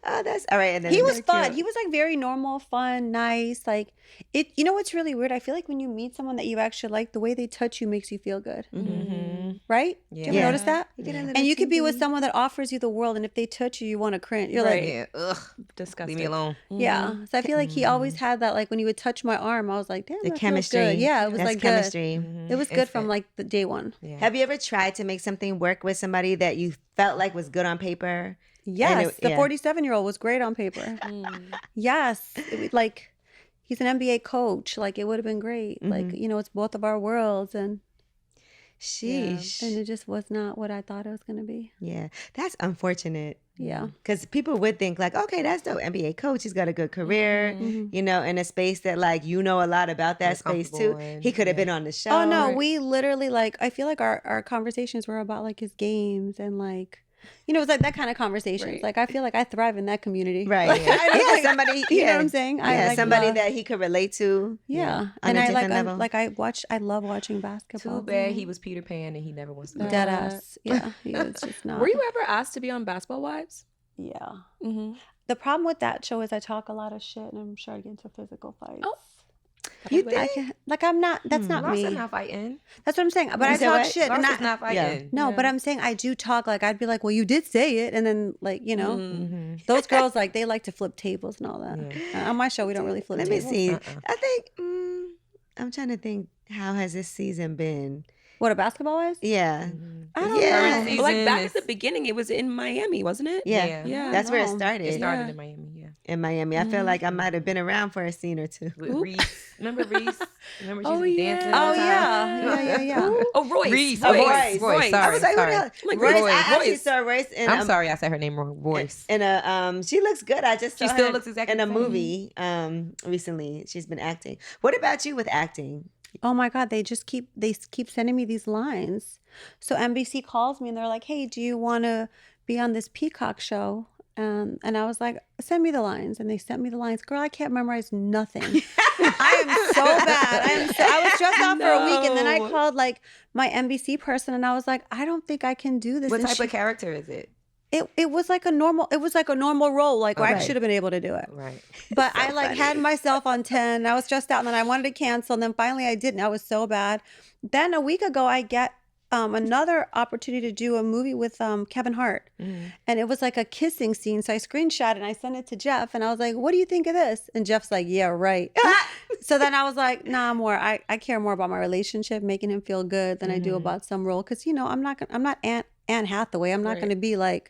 Oh, that's all right. And then He was very fun. cute. He was like very normal, fun, nice. Like it. You know what's really weird? I feel like when you meet someone that you actually like, the way they touch you makes you feel good. Right? Do you ever Yeah. notice that? You get a little And you could be with tinky. someone that offers you the world, and if they touch you, you want to cringe. You're Right. like, Yeah, ugh, Disgusting. leave me alone. yeah. So I feel like he always had that. Like when he would touch my arm, I was like, damn, The that feels chemistry. good. Yeah, it was That's like chemistry. good. It was good from like the day one. Yeah. Have you ever tried to make something work with somebody that you felt like was good on paper? Yes, the yeah. 47-year-old was great on paper. Yes, like he's an NBA coach. Like it would have been great. Like it's both of our worlds, and Sheesh. it just was not what I thought it was going to be. Yeah, that's unfortunate. Yeah. Because people would think like, okay, that's dope. NBA coach, he's got a good career, in a space that like, a lot about that You're space too. comfortable in, He could have yeah. been on the show. Oh no, we literally like I feel like our conversations were about like his games and like it was like that kind of conversations. Right. Like I feel like I thrive in that community. Right. Like, I Yeah, like, somebody, you know what I'm saying? Yeah, I like somebody love- that he could relate to. Yeah. on And a I different like level. I love watching basketball. Too bad he was Peter Pan and he never wants to. be. Dead ass. Yeah. He was just not. Were you ever asked to be on Basketball Wives? Yeah. Mm-hmm. The problem with that show is I talk a lot of shit and I'm sure I get into physical fights. Oh. You I think? can, like I'm not. That's not Larsa me. not fighting. That's what I'm saying. But I said talk what? shit. And Larsa's I, not fighting. no, but I'm saying I do talk. Like I'd be like, well, you did say it, and then like those girls like they like to flip tables and all that. On my show, we don't really flip Let me tables. see. I think, I'm trying to think, how has this season been? What a basketball is? Yeah. I don't Yeah. Current But like season back is- at the beginning, it was in Miami, wasn't it? Yeah. Yeah. That's where it No. started. It started Yeah. in Miami, yeah. In Miami. I feel like I might have been around for a scene or two. With Reese. Remember Reese? Remember she Oh, used to be yeah. dancing all Oh the time? yeah. Oh, Royce. Reese. Oh, Royce. Royce. Sorry. I was like, who the sorry. hell? Like, Royce. Royce. I actually Royce. saw Royce in I'm sorry, I said her name wrong. Royce. in a she looks good. I just saw She still her looks exactly in a the same. movie recently. She's been acting. What about you with acting? Oh my God, they keep sending me these lines. So NBC calls me and they're like, hey, do you want to be on this Peacock show? And I was like, send me the lines. And they sent me the lines. Girl, I can't memorize nothing. I am so bad. I was stressed out for a week. And then I No. called like my NBC person and I was like, I don't think I can do this. What And type she- of character is it? it was like a normal role. Like where I Okay. should have been able to do it. Right. But I like had myself on 10. I was stressed out and then I wanted to cancel. And then finally I didn't. I was so bad. Then a week ago, I get another opportunity to do a movie with Kevin Hart. And it was like a kissing scene. So I screenshot and I sent it to Jeff. And I was like, what do you think of this? And Jeff's like, yeah, right. So then I was like, nah, I care more about my relationship, making him feel good than I do about some role. Because, I'm not Anne Hathaway. I'm not Right. going to be like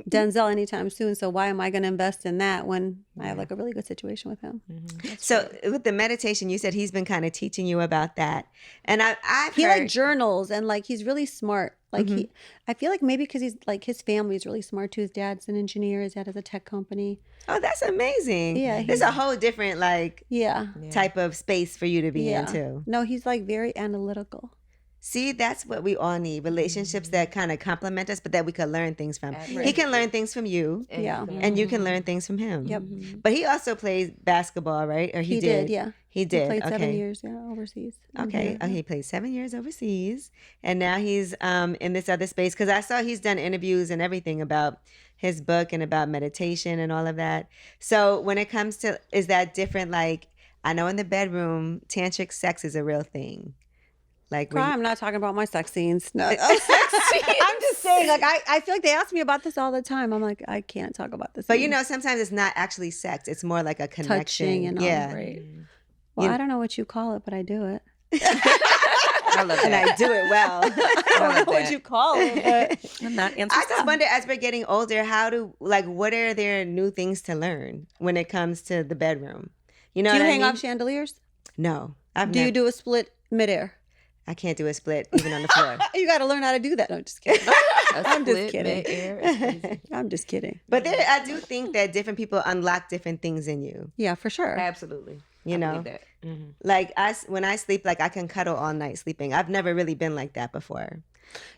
Denzel anytime soon. So why am I going to invest in that when I have like a really good situation with him? So with the meditation, you said he's been kind of teaching you about that, and I've He heard like journals and like he's really smart. Like I feel like maybe because he's like his family is really smart too. His dad's an engineer. His dad has a tech company. Oh, that's amazing. Yeah, there's a whole different Yeah. type of space for you to be into. No, he's like very analytical. See, that's what we all need. Relationships that kind of complement us, but that we can learn things from. He Right. can learn things from you, Yeah. and you can learn things from him. Yep. But he also plays basketball, right? Or He did, yeah. He did. He played okay. 7 years, overseas. Okay. Oh, he played 7 years overseas, and now he's in this other space. Because I saw he's done interviews and everything about his book and about meditation and all of that. So when it comes to, is that different? Like, I know in the bedroom, tantric sex is a real thing. Like, Girl, when I'm not talking about my sex scenes. No, I'm just saying. Like I feel like they ask me about this all the time. I'm like, I can't talk about this. but sometimes it's not actually sex. It's more like a connection. Touching and all, yeah. Right. Well, I don't know what you call it, but I do it. I love And that. I do it well. I don't know what you call it, but And that answers I just wonder, as we're getting older, what are there new things to learn when it comes to the bedroom? You know do you what I hang mean? off chandeliers? No. Do you do a split midair? I can't do a split even on the floor. You got to learn how to do that. No, I'm just kidding. I'm just Split kidding. mid-air is crazy. I'm just kidding. But I do think that different people unlock different things in you. Yeah, for sure. Absolutely. You I know? believe that. Mhm. Like when I sleep, like I can cuddle all night sleeping. I've never really been like that before.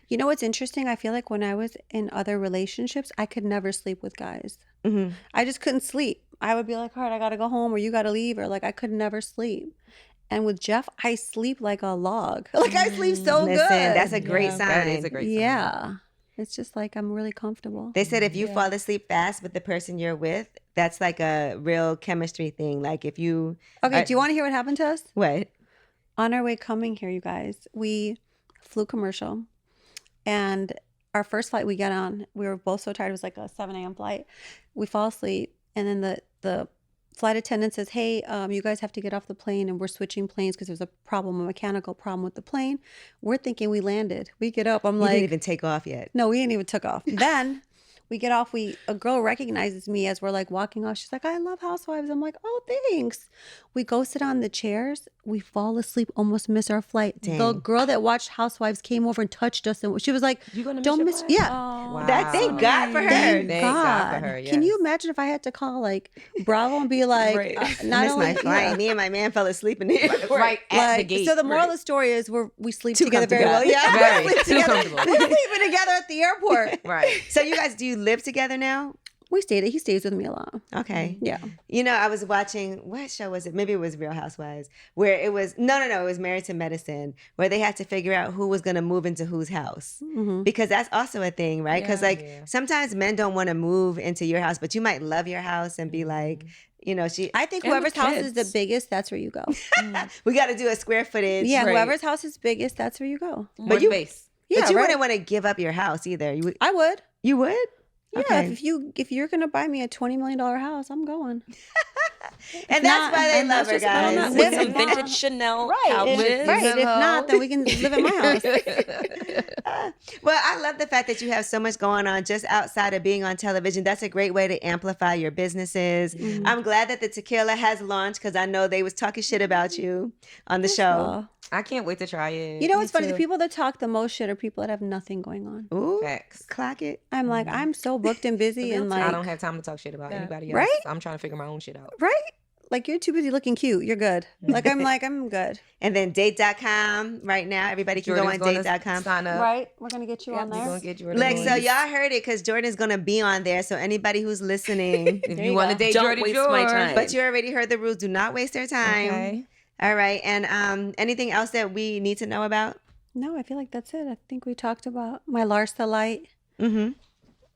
You know what's interesting? I feel like when I was in other relationships, I could never sleep with guys. Mhm. I just couldn't sleep. I would be like, all right, I got to go home or you got to leave, or like I could never sleep. And with Jeff, I sleep like a log. Like I sleep so Listen, good. that's a great Yeah. sign. That is a great sign. Yeah. It's just like I'm really comfortable. They said if you Yeah. fall asleep fast with the person you're with, that's like a real chemistry thing. Like if you Okay, do you want to hear what happened to us? what? On our way coming here, you guys, we flew commercial, and our first flight we get on, we were both so tired. It was like a 7 a.m. flight. We fall asleep, and then the flight attendant says, hey, you guys have to get off the plane, and we're switching planes because there's a mechanical problem with the plane. We're thinking we landed. We get up. I'm You like, didn't even take off yet. no, we ain't even took off. Then we get off. A girl recognizes me as we're like walking off. She's like, I love Housewives. I'm like, oh, thanks. We go sit on the chairs. We fall asleep, almost miss our flight. The Dang. girl that watched Housewives came over and touched us, and she was like, You gonna don't miss. your flight? Yeah. Oh, Wow. That thank God for her. Thank Thank God. God for her, Can you yes. imagine if I had to call like Bravo and be like, Right. not Miss only my flight. yeah. Me and my man fell asleep in the airport. Right at the Like, gate. so the moral Right. of the story is we sleep Too together very well. comfortable. Yeah, Very. we sleep Too together. comfortable. We're sleeping together at the airport. Right. So you guys, do you live together now? He stays with me a lot. Okay. Yeah. You know, I was watching, what show was it? Maybe it was Real Housewives, where it was, no, it was Married to Medicine, where they had to figure out who was going to move into whose house. Mm-hmm. Because that's also a thing, right? Because Yeah. like Yeah. sometimes men don't want to move into your house, but you might love your house and be like, you know, I think And whoever's with house is the kids. biggest, that's where you go. we got to do a square footage. Yeah, Right. whoever's house is biggest, that's where you go. More you- space. Yeah, but you right? wouldn't want to give up your house either. I would. You would? Yeah, Okay. if you're gonna buy me a $20 million house, I'm going. And that's not- why they and love that's her, just about guys. it. with some If vintage not- Chanel Right. couches. If not, then we can live in my house. Well, I love the fact that you have so much going on just outside of being on television. That's a great way to amplify your businesses. Mm-hmm. I'm glad that the tequila has launched because I know they was talking shit about you on the show. Well, I can't wait to try it. you know what's Me funny? The too. people that talk the most shit are people that have nothing going on. Ooh, Facts. clock it. I'm like, I'm so booked and busy, and like, I don't have time to talk shit about Yeah. anybody else. Right? I'm trying to figure my own shit out. right? Like you're too busy looking cute. You're good. Like I'm good. And then date.com right now. Everybody can Jordan's go on gonna date.com. sign up. Right? We're gonna get you on We're there. gonna get Jordan. Like, on. so y'all heard it because Jordan's going to be on there. So anybody who's listening, if There you you want to go. date Don't Jordy waste Jor, my time. but you already heard the rules. Do not waste their time. Okay. All right. And anything else that we need to know about? No, I feel like that's it. I think we talked about my Larsa Delight, Mm-hmm.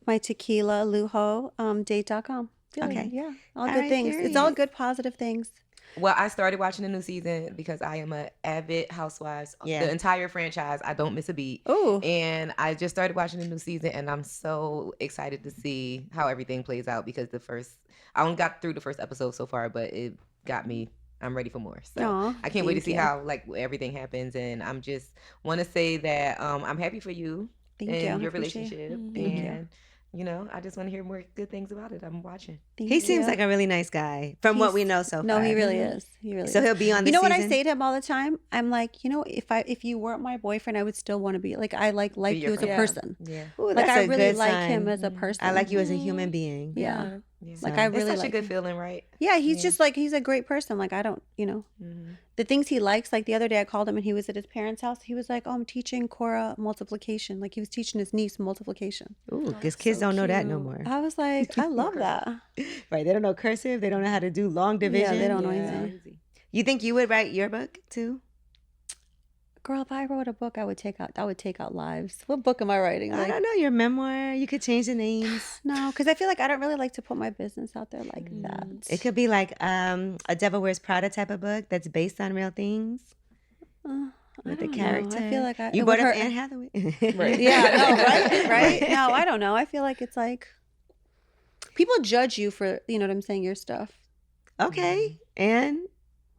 my tequila, Lujo, date.com. Okay. Yeah. All All good right, things. It's all period. good, positive things. Well, I started watching the new season because I am an avid Housewives. Yeah. The entire franchise, I don't miss a beat. Ooh. And I just started watching the new season, and I'm so excited to see how everything plays out because I only got through the first episode so far, but it got me. I'm ready for more. So Aw, I can't wait to thank see you. how like everything happens, and I'm just want to say that I'm happy for you Thank and you. I your appreciate it. relationship, Thank you. and you know I just want to hear more good things about it. I'm watching. Thank He seems you. like a really nice guy from what He's- we know so far. No, he really is. He really So is. he'll be on the You know what I season? say to him all the time? I'm like, if you weren't my boyfriend, I would still want to be like I like your you as a friend. person. Yeah. Ooh, Like that's I a really good like sign. him as a person. I like you as a human being. Yeah. Yeah. Like I It's really such like a good him. feeling, right? Yeah, he's Yeah. just like he's a great person. Like I don't, Mhm. the things he likes. Like the other day, I called him and he was at his parents' house. He was like, "Oh, I'm teaching Cora multiplication." Like he was teaching his niece multiplication. Ooh, because that's kids so don't know that no cute. more. I was like, I love that. Right? They don't know cursive. They don't know how to do long division. they don't know Yeah. anything. You think you would write your book too? Girl, if I wrote a book, I would take out lives. What book am I writing? I Like, don't know. Your memoir. You could change the names. no, because I feel like I don't really like to put my business out there like Mm. that. It could be like a Devil Wears Prada type of book that's based on real things I with the don't know. character. I feel like you it would brought up hurt- Anne Hathaway. Right. Yeah, no, right, right. No, I don't know. I feel like it's like people judge you for you know what I'm saying, your stuff. Okay. And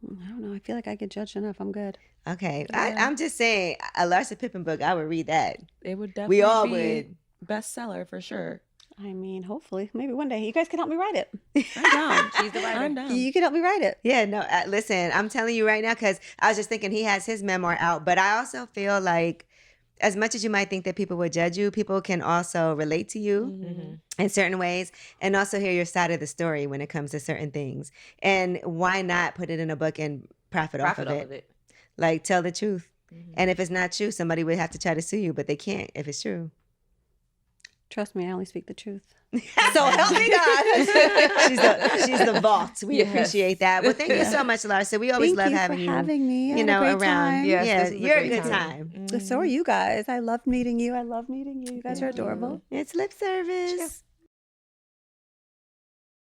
I don't know. I feel like I get judged enough. I'm good. okay, Yeah. I'm just saying a Larsa Pippen book. I would read that. It would definitely We all be would. bestseller for sure. I mean, hopefully, maybe one day you guys can help me write it. I'm down. She's the writer. I'm down. You can help me write it. Yeah, no, listen, I'm telling you right now because I was just thinking he has his memoir out, but I also feel like as much as you might think that people would judge you, people can also relate to you Mhm. in certain ways and also hear your side of the story when it comes to certain things. And why not put it in a book and profit off Profit of off it? of it. Like tell the truth. Mhm. And if it's not true, somebody would have to try to sue you, but they can't if it's true. Trust me, I only speak the truth. So help me God. she's the vault. We appreciate that. Well, thank you so much, Larsa. We always Thank love you having for you. having me. I You had a know, great around. time. Yes, Yeah, this was a you're a great good time. time. So are you guys. I love meeting you. I love meeting you. You guys are adorable. It's lip service.